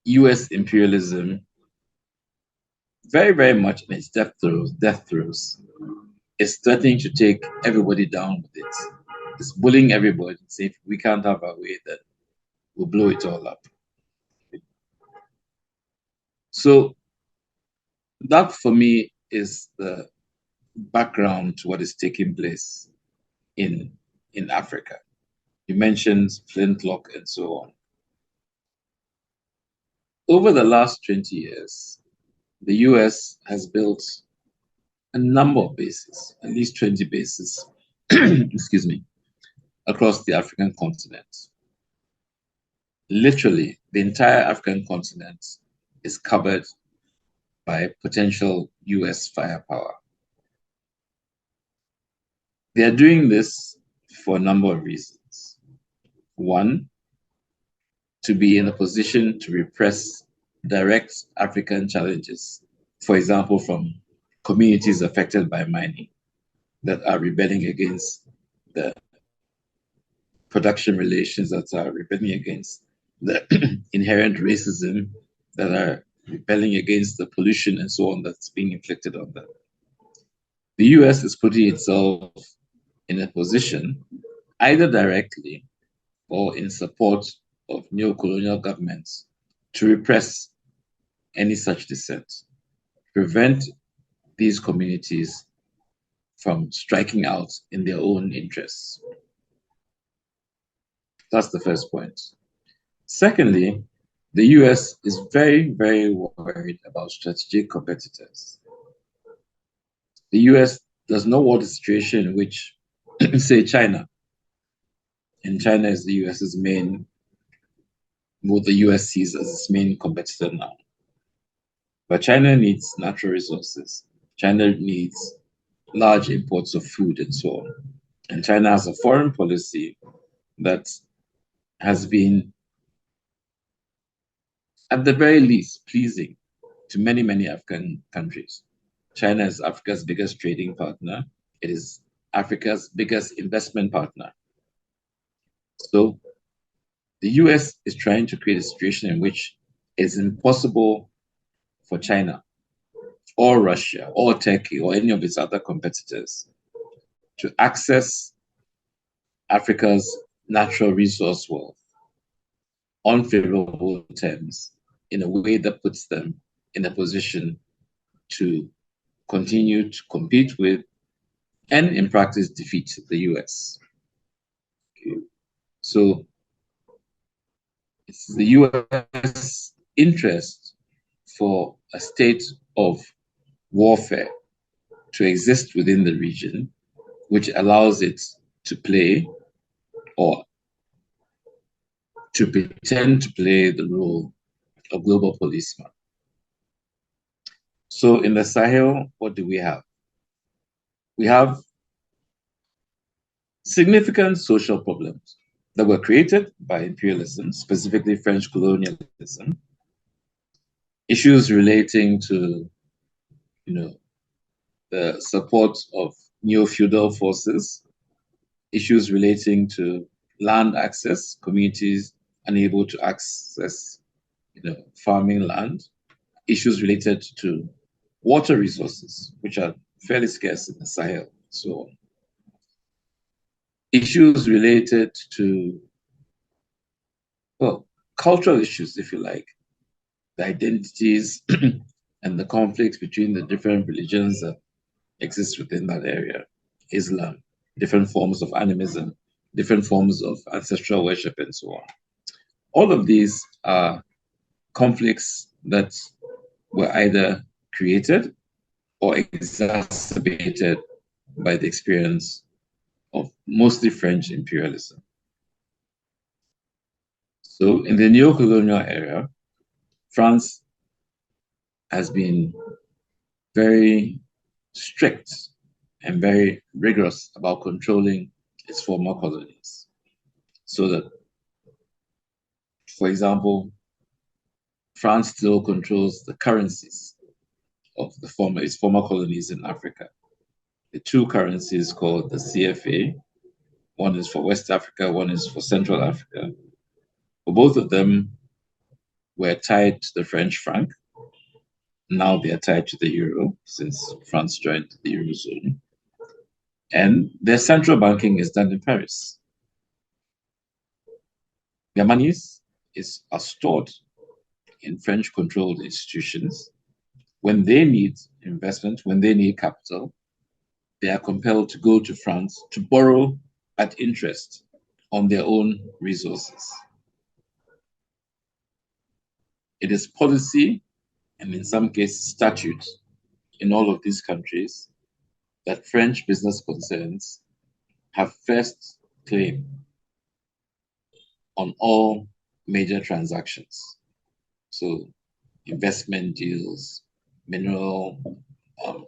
US imperialism, very, very much in its death throes, is threatening to take everybody down with it. It's bullying everybody and saying, if we can't have our way, then we'll blow it all up. So that for me is the background to what is taking place in Africa. You mentioned Flintlock and so on. Over the last 20 years, the US has built a number of bases, at least 20 bases, excuse me, across the African continent. Literally, the entire African continent is covered by potential US firepower. They are doing this for a number of reasons. One, to be in a position to repress direct African challenges, for example, from communities affected by mining that are rebelling against the production relations, that are rebelling against the inherent racism, that are rebelling against the pollution and so on that's being inflicted on them. The US is putting itself in a position, either directly or in support of neo-colonial governments, to repress any such dissent, prevent these communities from striking out in their own interests. That's the first point. Secondly, the US is very, very worried about strategic competitors. The US does not want a situation in which, say, China, and China is the US's main, what the US sees as its main competitor now. But China needs natural resources. China needs large imports of food and so on. And China has a foreign policy that has been, at the very least, pleasing to many, many African countries. China is Africa's biggest trading partner. It is Africa's biggest investment partner. So the US is trying to create a situation in which it is impossible for China or Russia or Turkey or any of its other competitors to access Africa's natural resource wealth on favorable terms in a way that puts them in a position to continue to compete with and in practice defeat the US. Okay. So it's the US interest for a state of warfare to exist within the region, which allows it to play or to pretend to play the role of global policeman. So in the Sahel, what do we have? We have significant social problems that were created by imperialism, specifically French colonialism, issues relating to, the support of neo-feudal forces, issues relating to land access, communities unable to access farming land, issues related to water resources, which are fairly scarce in the Sahel, so on. Issues related to, well, cultural issues, if you like, the identities and the conflicts between the different religions that exist within that area, Islam, different forms of animism, different forms of ancestral worship, and so on. All of these are conflicts that were either created or exacerbated by the experience of mostly French imperialism. So in the neo-colonial era, France has been very strict and very rigorous about controlling its former colonies. So that, for example, France still controls the currencies of its former colonies in Africa. The two currencies called the CFA, one is for West Africa, one is for Central Africa. But both of them were tied to the French franc. Now they are tied to the euro since France joined the Eurozone. And their central banking is done in Paris. Their monies are stored in French-controlled institutions. When they need investment, when they need capital, they are compelled to go to France to borrow at interest on their own resources. It is policy, and in some cases statute, in all of these countries that French business concerns have first claim on all major transactions. So investment deals, mineral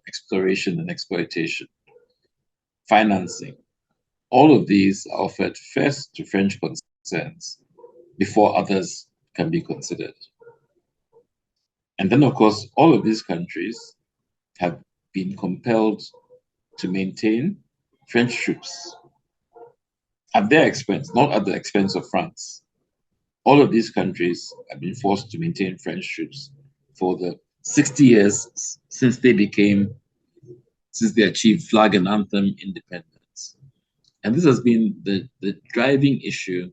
exploration and exploitation, financing, all of these are offered first to French concerns before others can be considered. And then, of course, all of these countries have been compelled to maintain French troops at their expense, not at the expense of France. All of these countries have been forced to maintain French troops for the 60 years since they achieved flag and anthem independence. And this has been the driving issue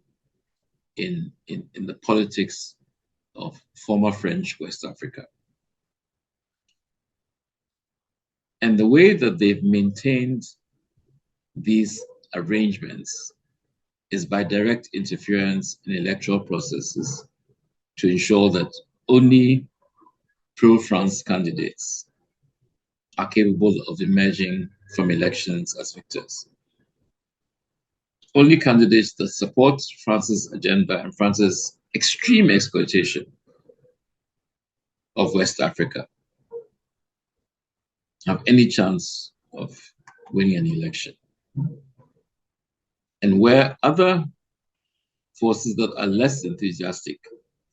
in the politics of former French West Africa. And the way that they've maintained these arrangements is by direct interference in electoral processes to ensure that only pro-France candidates are capable of emerging from elections as victors. Only candidates that support France's agenda and France's extreme exploitation of West Africa have any chance of winning an election. And where other forces that are less enthusiastic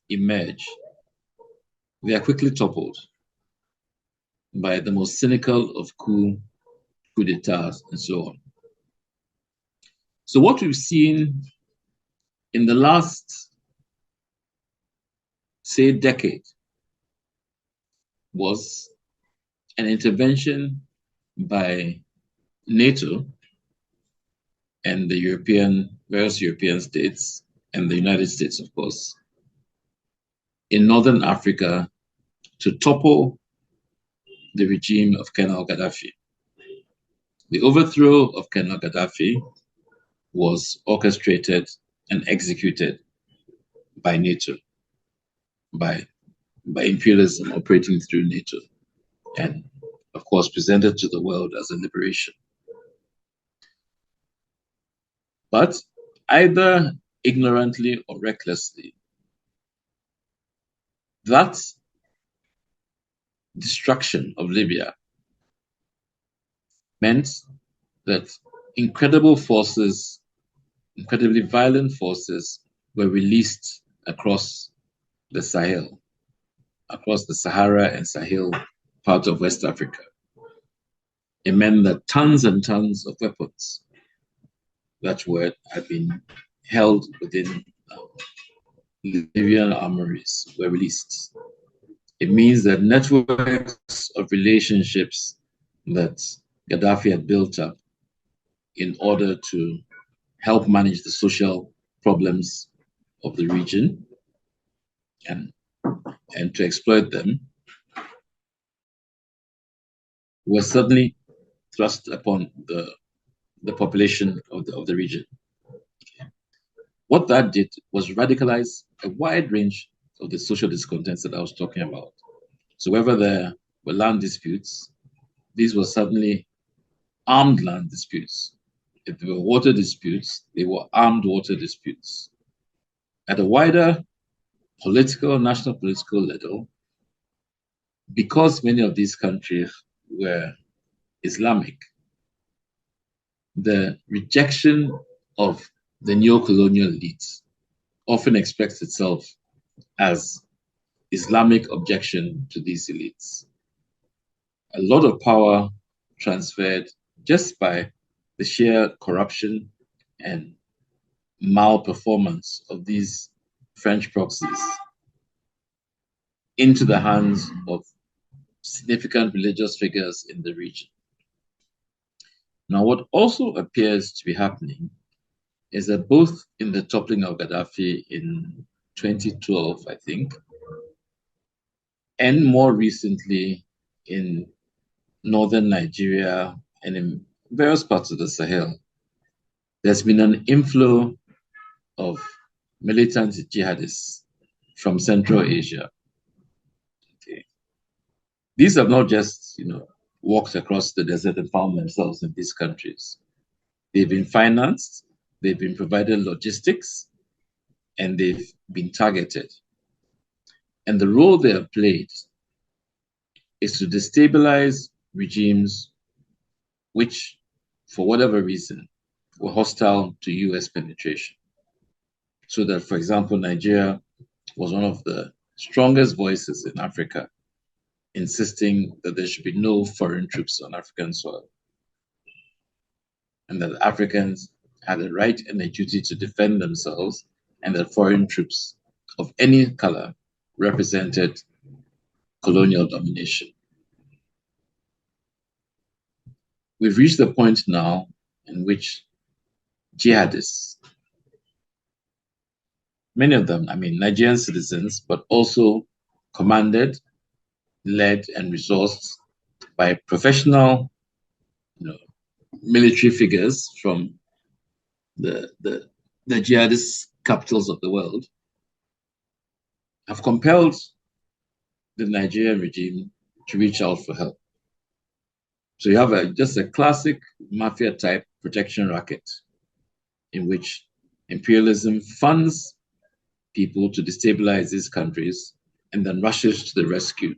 emerge, they are quickly toppled by the most cynical of coup d'etats, and so on. So what we've seen in the last, say, decade was an intervention by NATO and the various European states, and the United States, of course, in Northern Africa to topple the regime of Colonel Gaddafi. The overthrow of Colonel Gaddafi was orchestrated and executed by NATO, by imperialism operating through NATO, and of course presented to the world as a liberation. But either ignorantly or recklessly, that destruction of Libya meant that incredibly violent forces were released across the Sahel, across the Sahara and Sahel part of West Africa. it meant that tons and tons of weapons that had been held within Libyan armories were released. It means that networks of relationships that Gaddafi had built up in order to help manage the social problems of the region and to exploit them was suddenly thrust upon the population of the region. What that did was radicalize a wide range of the social discontents that I was talking about. So wherever there were land disputes, these were suddenly armed land disputes. If there were water disputes, they were armed water disputes. At a wider national political level, because many of these countries were Islamic, the rejection of the neo-colonial elites often expresses itself as Islamic objection to these elites. A lot of power transferred just by the sheer corruption and malperformance of these French proxies into the hands of significant religious figures in the region. Now, what also appears to be happening is that both in the toppling of Gaddafi in 2012, I think, and more recently in northern Nigeria and in various parts of the Sahel, there's been an inflow of militant jihadists from Central Asia. Okay. These have not just, walked across the desert and found themselves in these countries. They've been financed, they've been provided logistics, and they've been targeted. And the role they have played is to destabilize regimes which, for whatever reason, were hostile to US penetration. So that, for example, Nigeria was one of the strongest voices in Africa, insisting that there should be no foreign troops on African soil, and that Africans had a right and a duty to defend themselves, and that foreign troops of any color represented colonial domination. We've reached the point now in which jihadists, many of them, Nigerian citizens, but also commanded, led, and resourced by professional, military figures from the jihadist capitals of the world, have compelled the Nigerian regime to reach out for help. So you have just a classic mafia-type protection racket in which imperialism funds people to destabilize these countries and then rushes to the rescue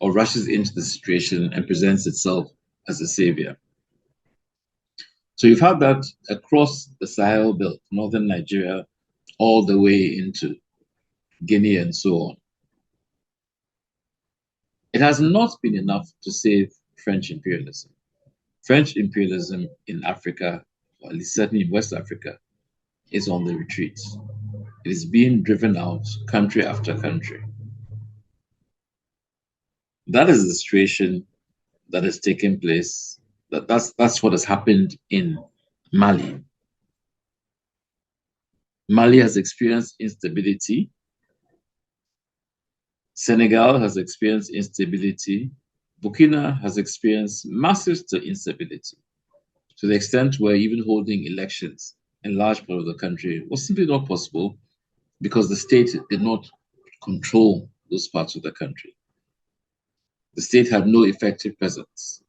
or rushes into the situation and presents itself as a savior. So you've had that across the Sahel belt, northern Nigeria, all the way into Guinea and so on. It has not been enough to save French imperialism. French imperialism in Africa, or at least certainly in West Africa, is on the retreat. It is being driven out country after country. That is the situation that has taken place. That's what has happened in Mali. Mali has experienced instability. Senegal has experienced instability. Burkina has experienced massive instability, to the extent where even holding elections in large part of the country was simply not possible because the state did not control those parts of the country. The state had no effective presence.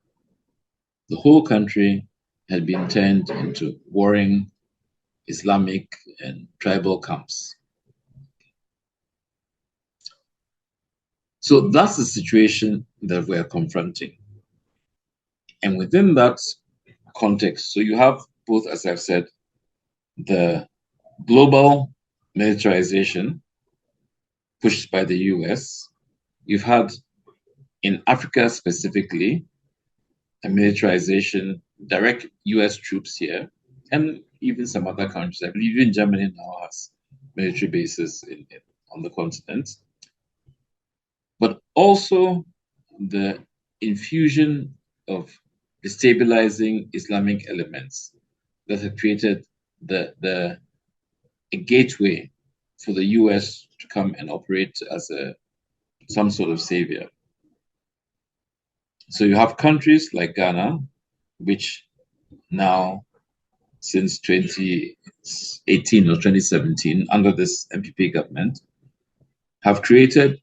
The whole country had been turned into warring Islamic and tribal camps. So that's the situation that we're confronting. And within that context, so you have both, as I've said, the global militarization pushed by the US. You've had, in Africa specifically, and militarization, direct US troops here, and even some other countries. I believe even Germany now has military bases on the continent. But also the infusion of destabilizing Islamic elements that have created a gateway for the US to come and operate as some sort of savior. So you have countries like Ghana, which now, since 2018 or 2017, under this MPP government, have created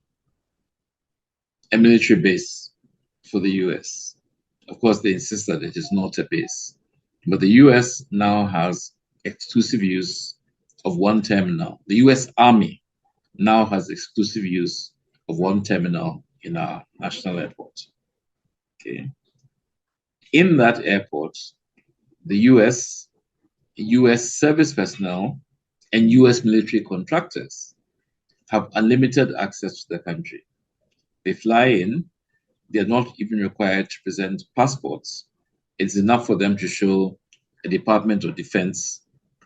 a military base for the US. Of course, they insist that it is not a base, but the US now has exclusive use of one terminal. The US Army now has exclusive use of one terminal in our national airport. Okay. In that airport, the US service personnel and US military contractors have unlimited access to the country. They fly in, they're not even required to present passports. It's enough for them to show a Department of Defense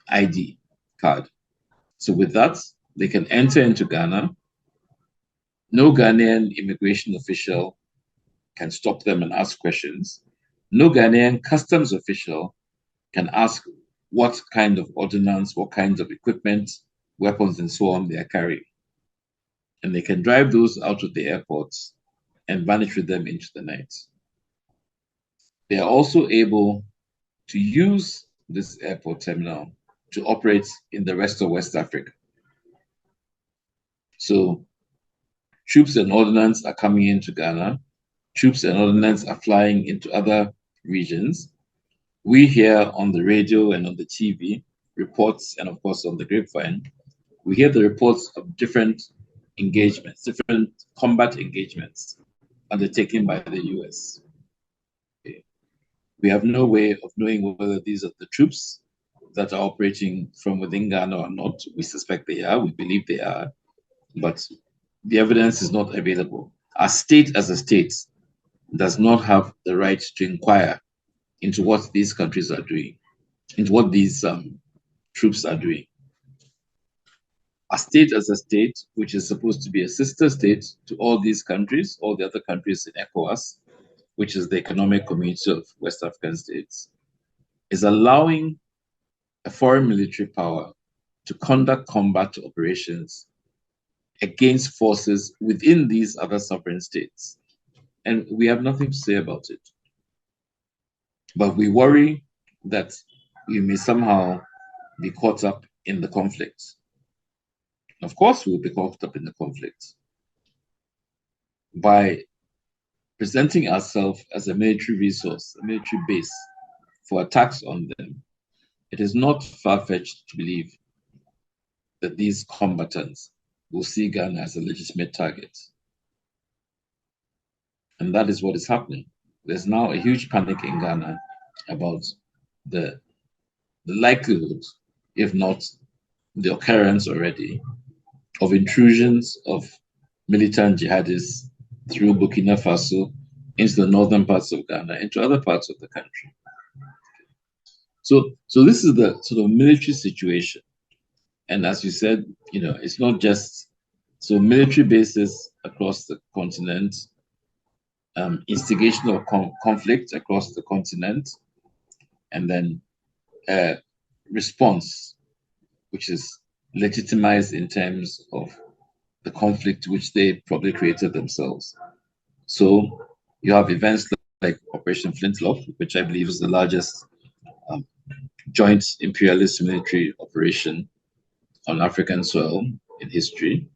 ID card. So with that, they can enter into Ghana. No Ghanaian immigration official can stop them and ask questions. No Ghanaian customs official can ask what kind of ordnance, what kinds of equipment, weapons, and so on they are carrying. And they can drive those out of the airports and vanish with them into the night. They are also able to use this airport terminal to operate in the rest of West Africa. So troops and ordnance are coming into Ghana. Troops and ordnance are flying into other regions. We hear on the radio and on the TV reports, and of course on the grapevine, we hear the reports of different engagements, different combat engagements undertaken by the US. Okay. We have no way of knowing whether these are the troops that are operating from within Ghana or not. We suspect they are, we believe they are, but the evidence is not available. Our state as a state does not have the right to inquire into what these countries are doing, into what these troops are doing. A state as a state, which is supposed to be a sister state to all these countries, all the other countries in ECOWAS, which is the economic community of West African states, is allowing a foreign military power to conduct combat operations against forces within these other sovereign states. And we have nothing to say about it. But we worry that we may somehow be caught up in the conflict. Of course, we will be caught up in the conflict. By presenting ourselves as a military resource, a military base for attacks on them, it is not far-fetched to believe that these combatants will see Ghana as a legitimate target. And that is what is happening. There's now a huge panic in Ghana about the likelihood, if not the occurrence already, of intrusions of militant jihadists through Burkina Faso into the northern parts of Ghana, into other parts of the country. So this is the sort of military situation. And as you said, it's not just so military bases across the continent, instigation of conflict across the continent, and then response, which is legitimized in terms of the conflict which they probably created themselves. So you have events like Operation Flintlock, which I believe is the largest joint imperialist military operation on African soil in history.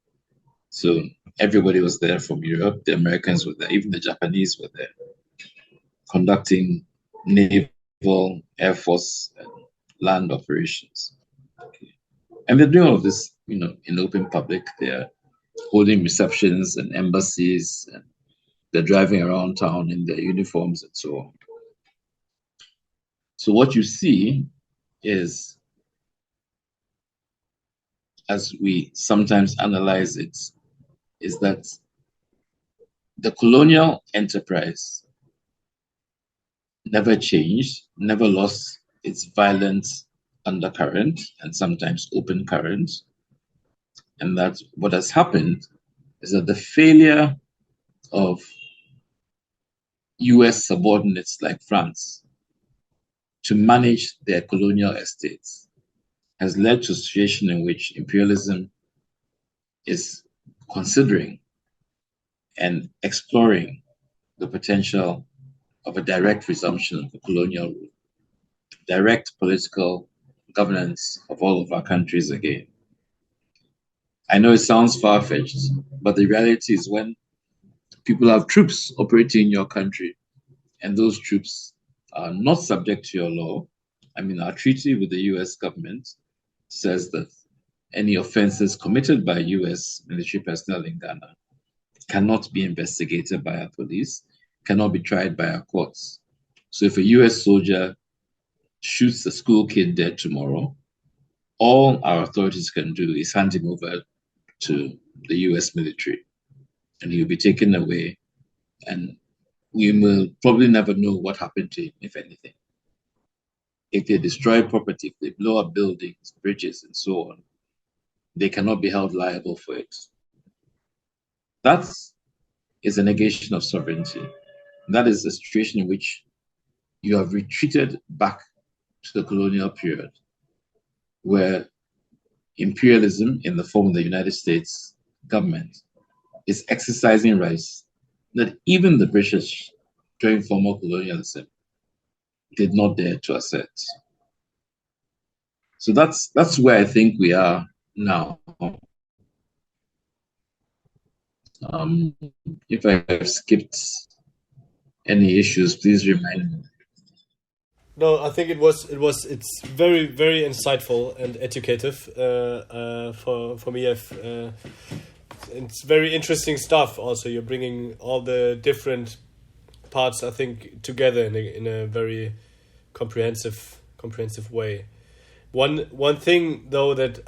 So everybody was there from Europe, the Americans were there, even the Japanese were there, conducting naval, air force, and land operations. Okay. And they're doing all of this, in open public. They're holding receptions and embassies, and they're driving around town in their uniforms and so on. So what you see is, as we sometimes analyze it, is that the colonial enterprise never changed, never lost its violent undercurrent and sometimes open current. And that what has happened is that the failure of US subordinates like France to manage their colonial estates has led to a situation in which imperialism is considering and exploring the potential of a direct resumption of the colonial rule, direct political governance of all of our countries again. I know it sounds far-fetched, but the reality is when people have troops operating in your country and those troops are not subject to your law. I mean, our treaty with the US government says that any offenses committed by US military personnel in Ghana cannot be investigated by our police, cannot be tried by our courts. So if a US soldier shoots a school kid dead tomorrow, all our authorities can do is hand him over to the US military, and he'll be taken away, and we will probably never know what happened to him, if anything. If they destroy property, if they blow up buildings, bridges, and so on, they cannot be held liable for it. That is a negation of sovereignty. That is a situation in which you have retreated back to the colonial period, where imperialism in the form of the United States government is exercising rights that even the British during formal colonialism did not dare to assert. So that's where I think we are now. If I have skipped any issues, please remind me. No, I think it's very, very insightful and educative for me. It's very interesting stuff. Also, you're bringing all the different parts, I think, together in a very comprehensive way. One thing though that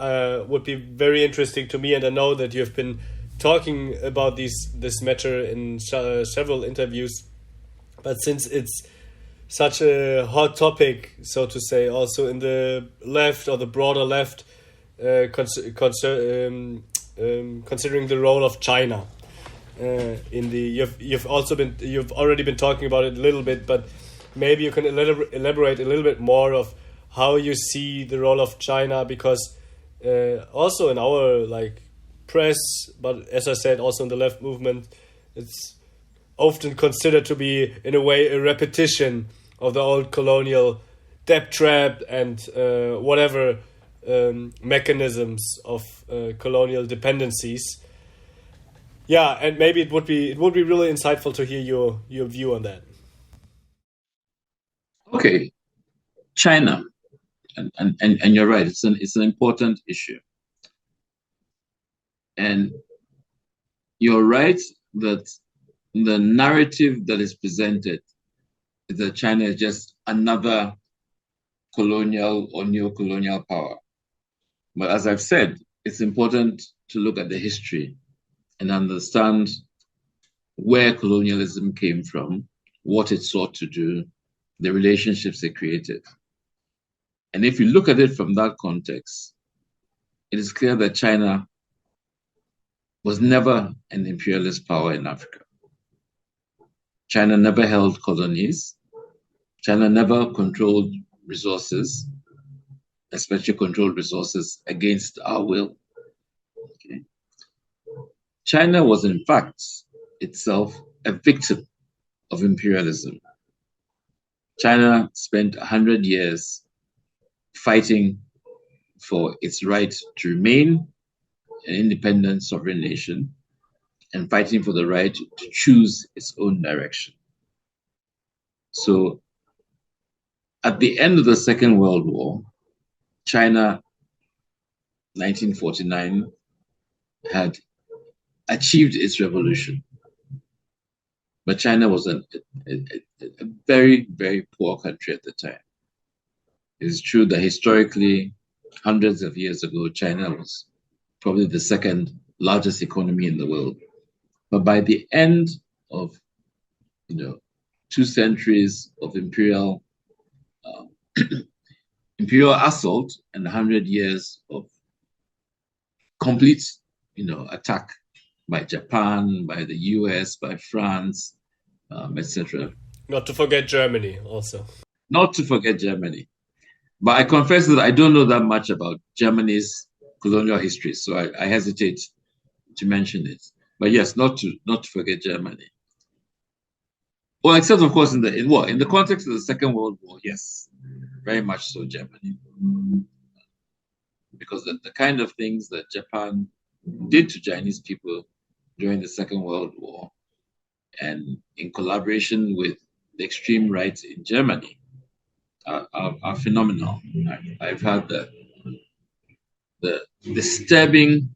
would be very interesting to me, and I know that you've been talking about this matter in several interviews, but since it's such a hot topic, so to say, also in the left or the broader left, considering the role of China in the you've already been talking about it a little bit, but maybe you can elaborate a little bit more of how you see the role of China, because also in our press, but as I said, also in the left movement, it's often considered to be, in a way, a repetition of the old colonial debt trap and whatever mechanisms of colonial dependencies. Yeah, and maybe it would be really insightful to hear your view on that. Okay, China, and you're right. It's an important issue, and you're right that the narrative that is presented is that China is just another colonial or neo-colonial power. But as I've said, it's important to look at the history and understand where colonialism came from, what it sought to do, the relationships it created. And if you look at it from that context, it is clear that China was never an imperialist power in Africa. China never held colonies. China never controlled resources, especially controlled resources against our will. Okay. China was, in fact, itself a victim of imperialism. China spent 100 years fighting for its right to remain an independent sovereign nation and fighting for the right to choose its own direction. So at the end of the Second World War, China, 1949, had achieved its revolution. But China was a very, very poor country at the time. It is true that historically, hundreds of years ago, China was probably the second largest economy in the world. But by the end of 2 centuries of imperial assault and 100 years of complete, attack by Japan, by the US, by France, etc. Not to forget Germany also. Not to forget Germany. But I confess that I don't know that much about Germany's colonial history, so I hesitate to mention it. But yes, not to forget Germany. Well, except of course in the context of the Second World War, yes, very much so Germany, because the kind of things that Japan did to Chinese people during the Second World War, and in collaboration with the extreme right in Germany, are phenomenal. I've had the disturbing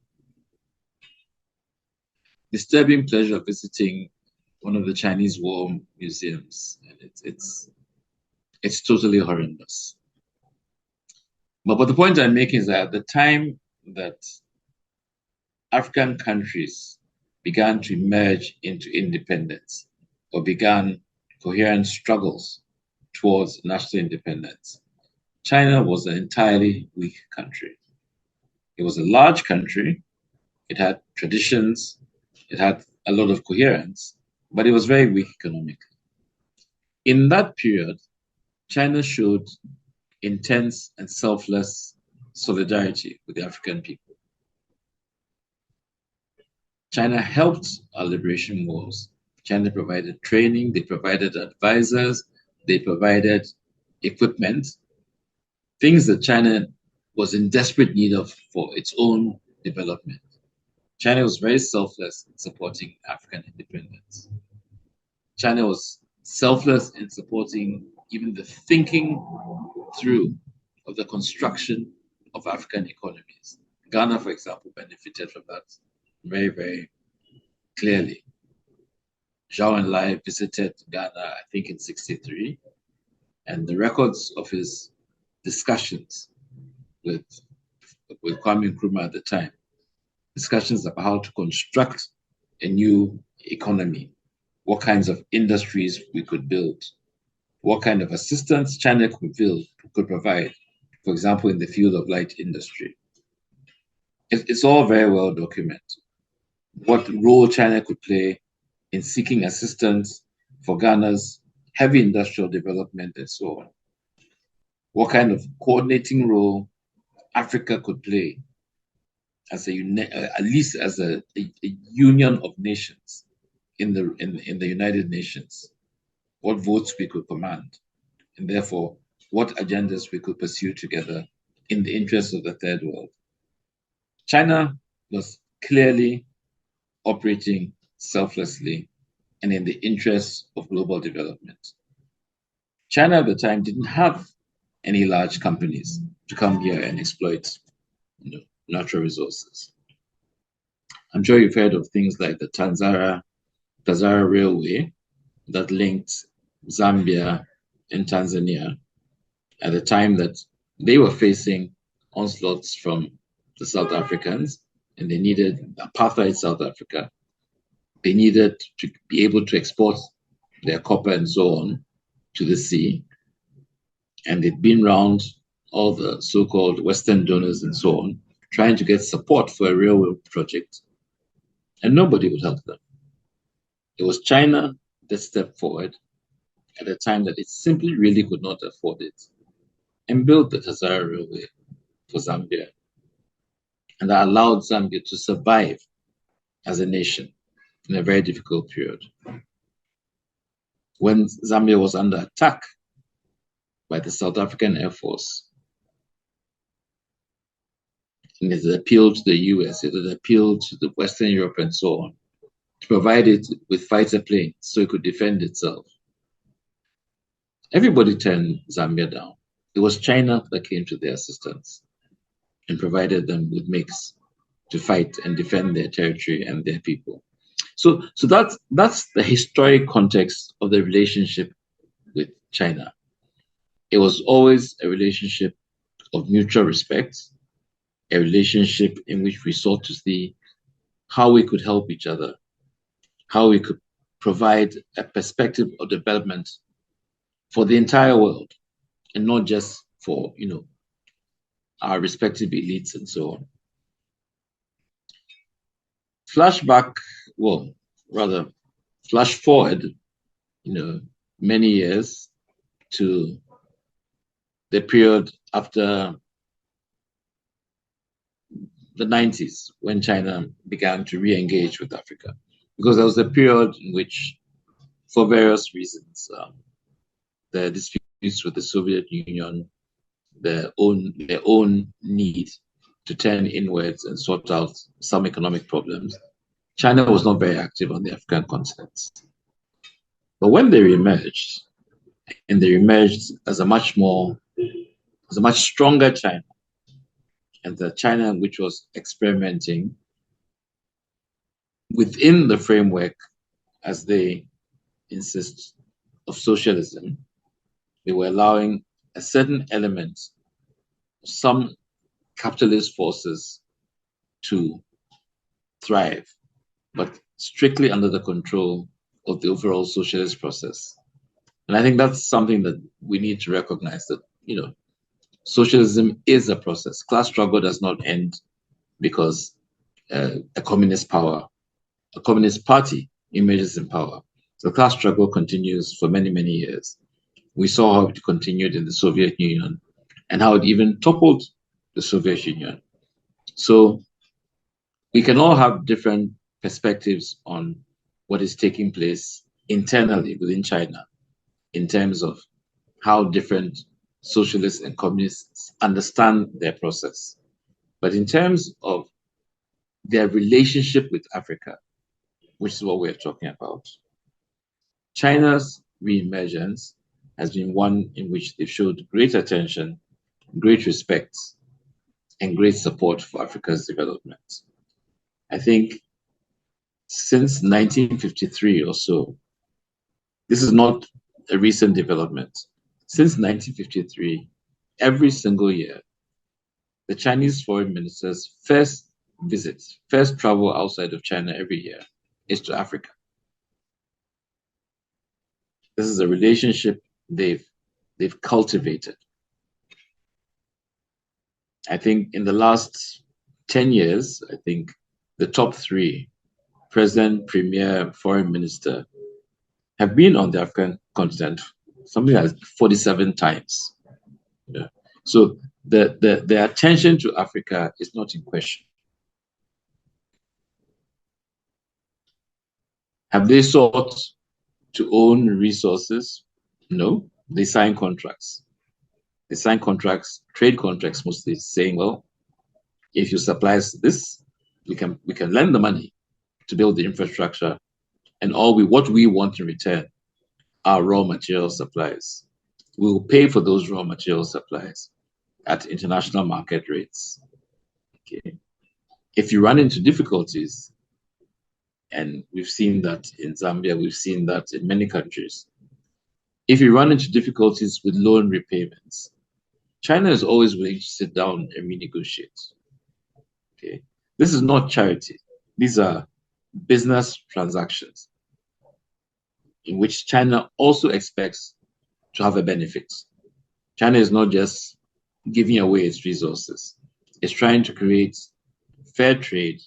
pleasure of visiting one of the Chinese war museums, and it's totally horrendous. But the point I'm making is that at the time that African countries began to emerge into independence, or began coherent struggles towards national independence, China was an entirely weak country. It was a large country. It had traditions. It had a lot of coherence, but it was very weak economically. In that period, China showed intense and selfless solidarity with the African people. China helped our liberation wars. China provided training, they provided advisors, they provided equipment, things that China was in desperate need of for its own development. China was very selfless in supporting African independence. China was selfless in supporting even the thinking through of the construction of African economies. Ghana, for example, benefited from that very, very clearly. Zhou Enlai visited Ghana, I think, in '63, and the records of his discussions with Kwame Nkrumah at the time, discussions about how to construct a new economy, what kinds of industries we could build, what kind of assistance China could provide, for example, in the field of light industry. It's all very well documented. What role China could play in seeking assistance for Ghana's heavy industrial development and so on. What kind of coordinating role Africa could play as at least as a union of nations in the United Nations. What votes we could command, and therefore what agendas we could pursue together in the interests of the third world. China was clearly operating selflessly and in the interests of global development. China at the time didn't have any large companies to come here and exploit natural resources. I'm sure you've heard of things like the Tazara Railway that linked Zambia and Tanzania at the time that they were facing onslaughts from the South Africans, and they needed apartheid South Africa. They needed to be able to export their copper and so on to the sea. And they'd been around all the so-called Western donors and so on, trying to get support for a railway project, and nobody would help them. It was China that stepped forward at a time that it simply really could not afford it, and built the Tazara Railway for Zambia. And that allowed Zambia to survive as a nation in a very difficult period. When Zambia was under attack by the South African Air Force, and it had appealed to the US, it had appealed to the Western Europe and so on, to provide it with fighter planes so it could defend itself. Everybody turned Zambia down. It was China that came to their assistance and provided them with MiGs to fight and defend their territory and their people. So that's the historic context of the relationship with China. It was always a relationship of mutual respect, a relationship in which we sought to see how we could help each other, how we could provide a perspective of development for the entire world, and not just for, our respective elites and so on. Flashback, well, rather flash forward, many years to the period after the 90s, when China began to re-engage with Africa, because there was a period in which, for various reasons, the disputes with the Soviet Union, their own need to turn inwards and sort out some economic problems, China was not very active on the African continent. But when they reemerged, and they emerged as a much stronger China, and the China which was experimenting within the framework, as they insist, of socialism, they were allowing a certain element, some capitalist forces, to thrive, but strictly under the control of the overall socialist process. And I think that's something that we need to recognize, that, socialism is a process. Class struggle does not end because a communist party emerges in power. The class struggle continues for many, many years. We saw how it continued in the Soviet Union and how it even toppled the Soviet Union. So we can all have different perspectives on what is taking place internally within China in terms of how different socialists and communists understand their process. But in terms of their relationship with Africa, which is what we're talking about, China's reemergence has been one in which they've showed great attention, great respect, and great support for Africa's development. I think since 1953 or so, this is not a recent development. Since 1953, every single year, the Chinese foreign minister's first travel outside of China every year is to Africa. This is a relationship they've cultivated. I think in the last 10 years, I think the top three, president, premier, foreign minister, have been on the African continent something like 47 times. So the attention to Africa is not in question. Have they sought to own resources? No, they sign contracts. They sign contracts, trade contracts mostly, saying, well, if you supply us this, we can lend the money to build the infrastructure, and what we want in return are raw material supplies. We will pay for those raw material supplies at international market rates. Okay. If you run into difficulties, and we've seen that in Zambia, we've seen that in many countries, if you run into difficulties with loan repayments, China is always willing to sit down and renegotiate. Okay. This is not charity. These are business transactions in which China also expects to have a benefit. China is not just giving away its resources. It's trying to create fair trade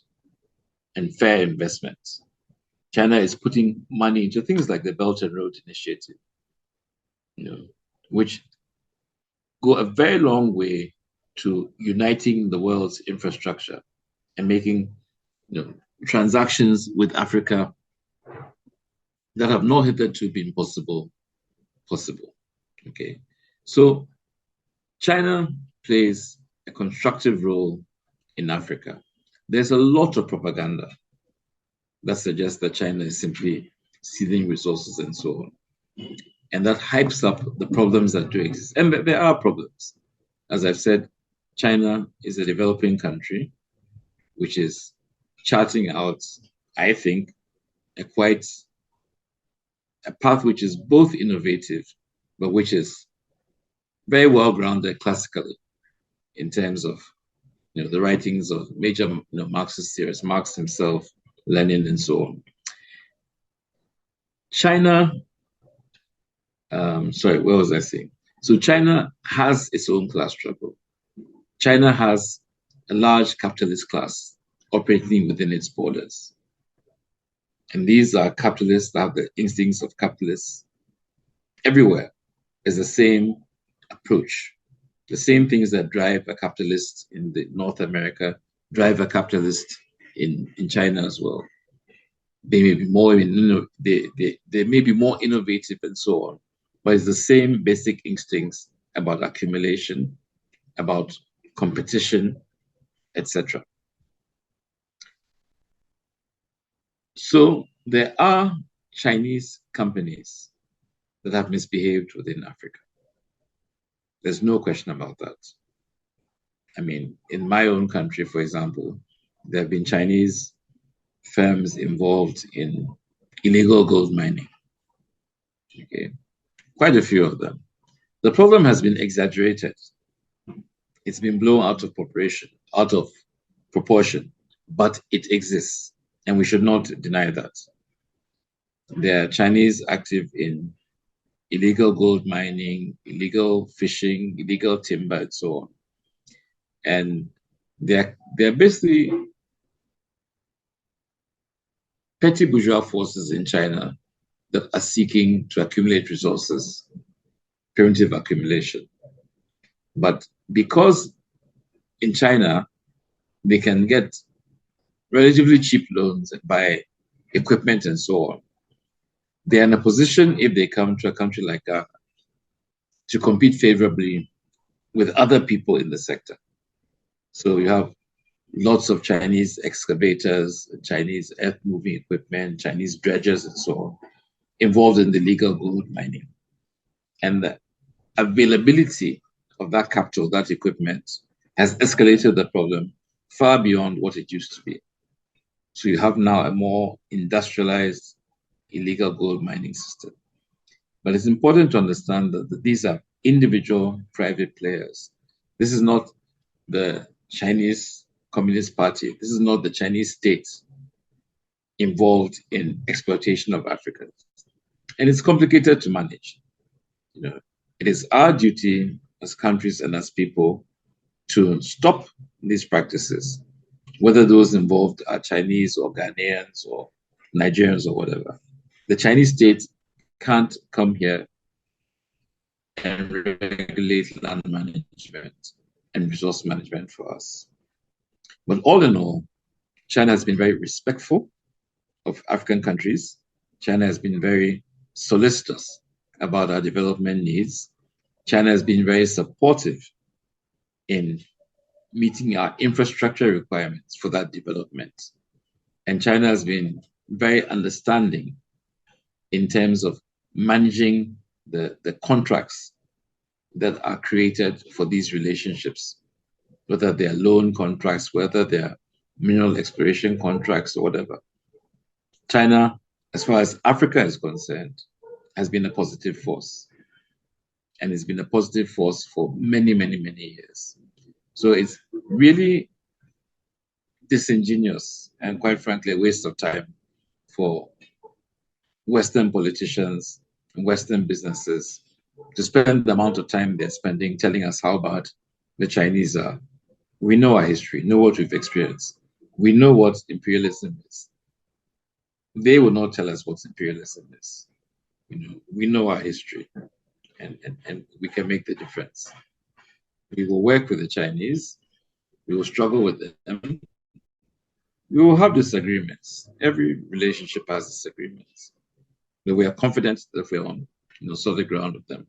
and fair investment. China is putting money into things like the Belt and Road Initiative, which go a very long way to uniting the world's infrastructure and making transactions with Africa that have not hitherto been possible. Okay, so China plays a constructive role in Africa. There's a lot of propaganda that suggests that China is simply seizing resources and so on, and that hypes up the problems that do exist. And there are problems. As I've said, China is a developing country which is charting out, I think, a path which is both innovative, but which is very well grounded classically in terms of the writings of major Marxist theorists, Marx himself, Lenin, and so on. China, sorry, what was I saying? So China has its own class struggle. China has a large capitalist class operating within its borders. And these are capitalists that have the instincts of capitalists everywhere. It's the same approach. The same things that drive a capitalist in North America drive a capitalist in China as well. They may be more, they may be more innovative and so on, but it's the same basic instincts about accumulation, about competition, etc. So there are Chinese companies that have misbehaved within Africa. There's no question about that. I mean, in my own country, for example, there have been Chinese firms involved in illegal gold mining. Okay, quite a few of them. The problem has been exaggerated. It's been blown out of proportion, but it exists, and we should not deny that. There are Chinese active in illegal gold mining, illegal fishing, illegal timber, and so on. And they're basically petty bourgeois forces in China that are seeking to accumulate resources, primitive accumulation. But because in China, they can get relatively cheap loans and buy equipment and so on, they're in a position, if they come to a country like Ghana, to compete favorably with other people in the sector. So you have lots of Chinese excavators, Chinese earth-moving equipment, Chinese dredgers, and so on, involved in the legal gold mining. And the availability of that capital, that equipment, has escalated the problem far beyond what it used to be. So you have now a more industrialized illegal gold mining system. But it's important to understand that these are individual private players. This is not the Chinese Communist Party. This is not the Chinese state involved in exploitation of Africans. And it's complicated to manage. It is our duty as countries and as people to stop these practices, whether those involved are Chinese or Ghanaians or Nigerians or whatever. The Chinese state can't come here and regulate land management and resource management for us. But all in all, China has been very respectful of African countries. China has been very solicitous about our development needs. China has been very supportive in meeting our infrastructure requirements for that development. And China has been very understanding in terms of managing the contracts that are created for these relationships, whether they're loan contracts, whether they're mineral exploration contracts or whatever. China, as far as Africa is concerned, has been a positive force. And it's been a positive force for many, many, many years. So it's really disingenuous and, quite frankly, a waste of time for Western politicians and Western businesses to spend the amount of time they're spending telling us how bad the Chinese are. We know our history, know what we've experienced. We know what imperialism is. They will not tell us what imperialism is. We know our history, and we can make the difference. We will work with the Chinese. We will struggle with them. We will have disagreements. Every relationship has disagreements. But we are confident that we're on solid ground with them.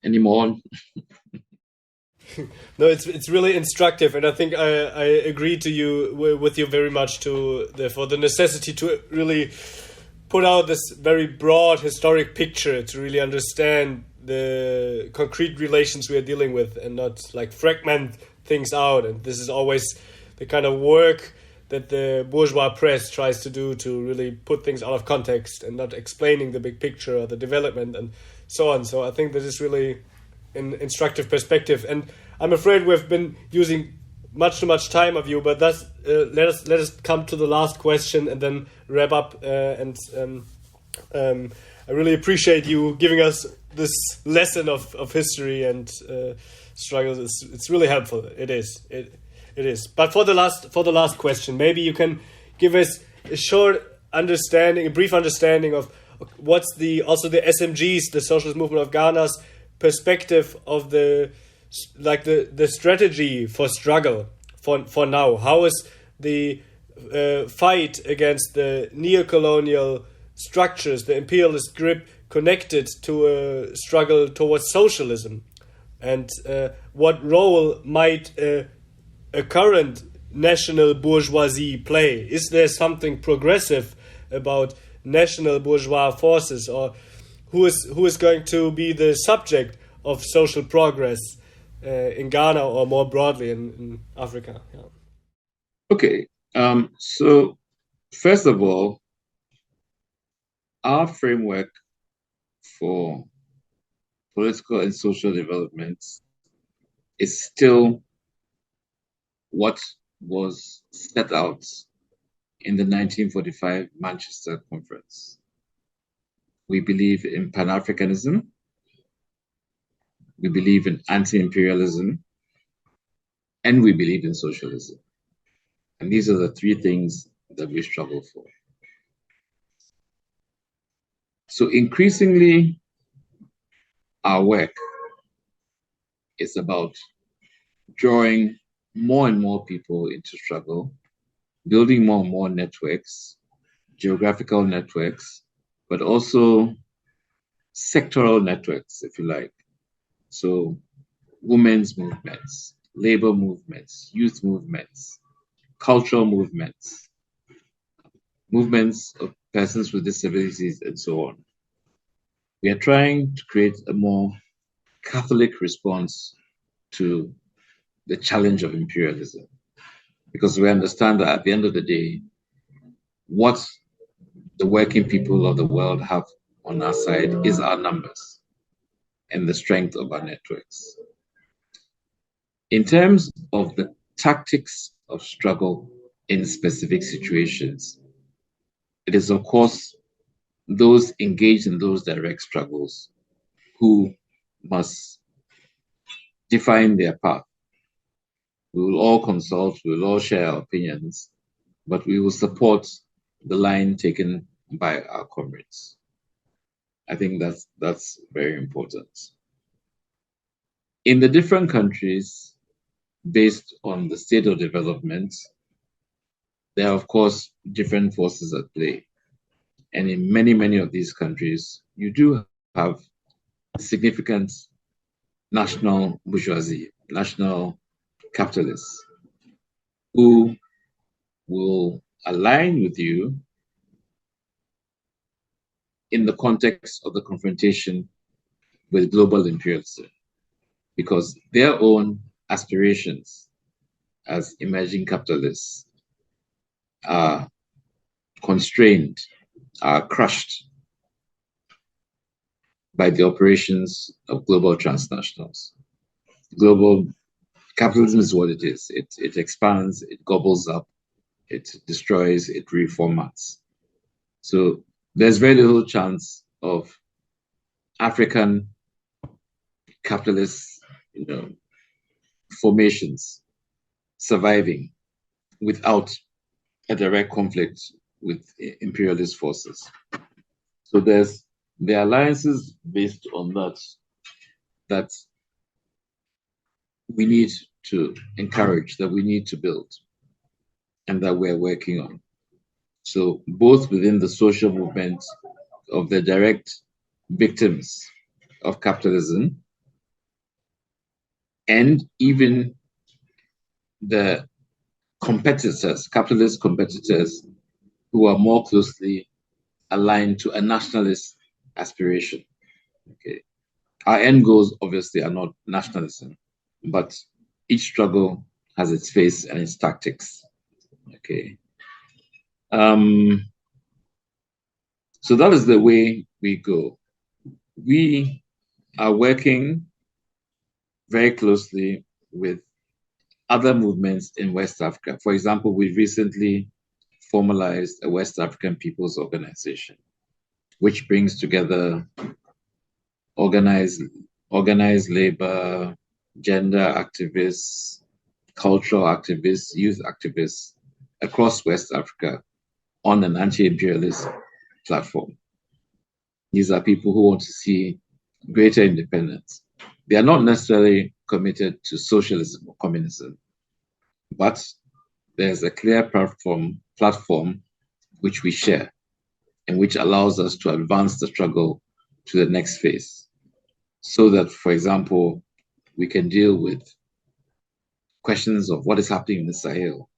Any more? No, it's really instructive, and I think I agree with you very much for the necessity to really put out this very broad historic picture to really understand the concrete relations we are dealing with, and not like fragment things out. And this is always the kind of work that the bourgeois press tries to do, to really put things out of context and not explaining the big picture or the development and so on. So I think that is really an instructive perspective. And I'm afraid we've been using much too much time of you, but that's let us come to the last question and then wrap up. I really appreciate you giving us this lesson of history and struggles. It's really helpful. It is. But for the last question, maybe you can give us a brief understanding of what's the SMG's, the Socialist Movement of Ghana's perspective of the strategy for struggle for now. How is the fight against the neo-colonial structures, the imperialist grip, connected to a struggle towards socialism? And what role might a current national bourgeoisie play? Is there something progressive about national bourgeois forces, or who is going to be the subject of social progress in Ghana or more broadly in Africa? Yeah. Okay, so first of all, our framework for political and social development is still what was set out in the 1945 Manchester Conference. We believe in pan-africanism, we believe in anti-imperialism, and we believe in socialism. And these are the three things that we struggle for. So increasingly, our work is about drawing more and more people into struggle, building more and more networks, geographical networks, but also sectoral networks, if you like. So women's movements, labor movements, youth movements, cultural movements, movements of persons with disabilities, and so on. We are trying to create a more Catholic response to the challenge of imperialism, because we understand that at the end of the day, what the working people of the world have on our side is our numbers and the strength of our networks. In terms of the tactics of struggle in specific situations, it is, of course, those engaged in those direct struggles who must define their path. We will all consult, we will all share our opinions, but we will support the line taken by our comrades. I think that's very important. In the different countries, based on the state of development, there are, of course, different forces at play. And in many, many of these countries, you do have significant national bourgeoisie, national capitalists, who will align with you in the context of the confrontation with global imperialism, because their own aspirations as emerging capitalists are constrained, are crushed by the operations of global transnationals. Global capitalism is what it is. It expands, it gobbles up, it destroys, it reformats. So there's very little chance of African capitalist, formations surviving without a direct conflict with imperialist forces. So there's the alliances based on that we need to encourage, that we need to build, and that we're working on. So both within the social movement of the direct victims of capitalism, and even the competitors, capitalist competitors, who are more closely aligned to a nationalist aspiration. Okay, our end goals obviously are not nationalism, but each struggle has its face and its tactics. Okay, so that is the way we go. We are working very closely with other movements in West Africa. For example, we recently formalized a West African People's Organization, which brings together organized labor, gender activists, cultural activists, youth activists across West Africa on an anti-imperialist platform. These are people who want to see greater independence. They are not necessarily committed to socialism or communism, but there's a clear platform which we share and which allows us to advance the struggle to the next phase. So that, for example, we can deal with questions of what is happening in the Sahel.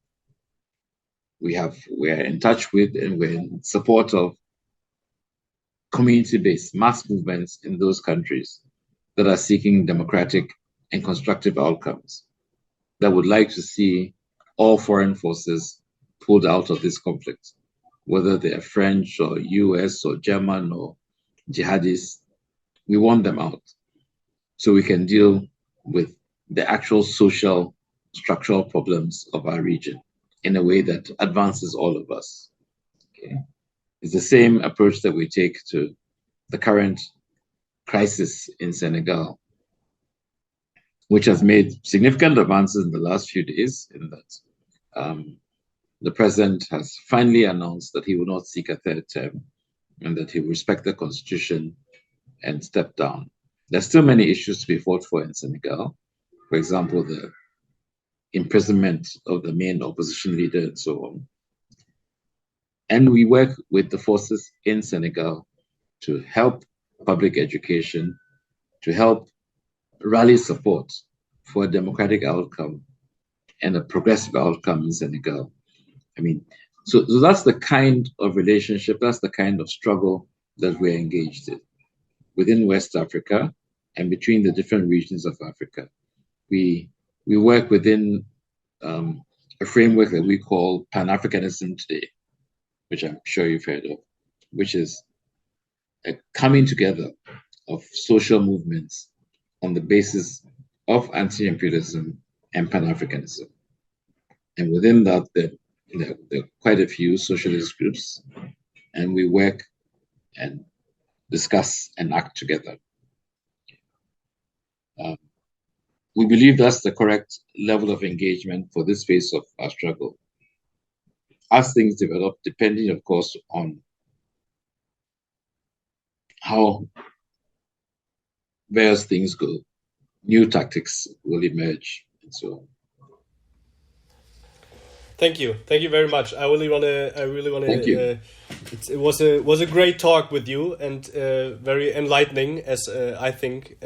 We're in touch with and we're in support of community-based mass movements in those countries that are seeking democratic and constructive outcomes, that would like to see all foreign forces pulled out of this conflict, whether they're French or US or German or jihadists. We want them out so we can deal with the actual social structural problems of our region in a way that advances all of us. Okay? It's the same approach that we take to the current crisis in Senegal, which has made significant advances in the last few days, in that the president has finally announced that he will not seek a third term and that he will respect the constitution and step down. There's still many issues to be fought for in Senegal. For example, the imprisonment of the main opposition leader and so on. And we work with the forces in Senegal to help public education, to help rally support for a democratic outcome and a progressive outcome in Senegal. I mean, so that's the kind of relationship, that's the kind of struggle that we're engaged in within West Africa and between the different regions of Africa. We work within a framework that we call pan-africanism today, which I'm sure you've heard of, which is a coming together of social movements on the basis of anti-imperialism and pan-africanism. And within that, there are quite a few socialist groups, and we work and discuss and act together. We believe that's the correct level of engagement for this phase of our struggle. As things develop, depending, of course, on how various things go, new tactics will emerge and so on. Thank you very much. I really want to. Thank you. It was a great talk with you and very enlightening, as I think.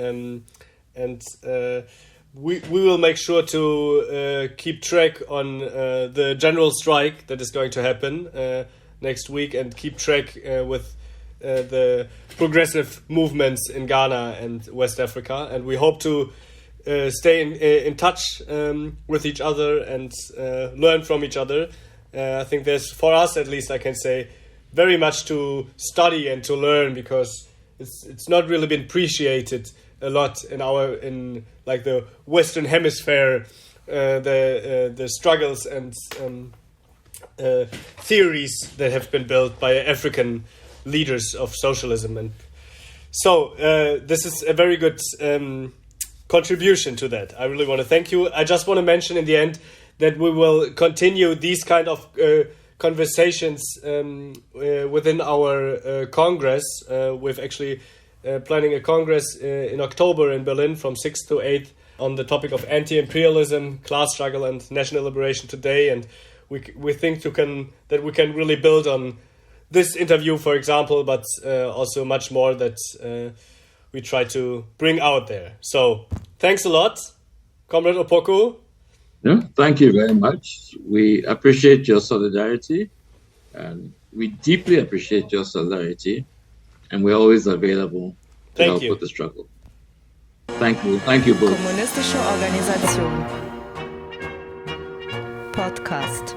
We will make sure to keep track on the general strike that is going to happen next week, and keep track with the progressive movements in Ghana and West Africa. And we hope to stay in touch with each other and learn from each other. I think there's, for us at least, I can say, very much to study and to learn, because it's not really been appreciated a lot in the Western Hemisphere, the struggles and theories that have been built by African leaders of socialism. And so this is a very good contribution to that. I really want to thank you. I just want to mention in the end that we will continue these kind of conversations within our Congress. We've actually planning a Congress in October in Berlin from 6th to 8th on the topic of anti-imperialism, class struggle and national liberation today. And we think that we can really build on this interview, for example, but also much more that we try to bring out there. So thanks a lot, Comrade Opoku. Yeah, thank you very much. We appreciate your solidarity, and we deeply appreciate your solidarity, and we're always available to help with the struggle. Thank you. Thank you both. Kommunistische Organisation. Podcast.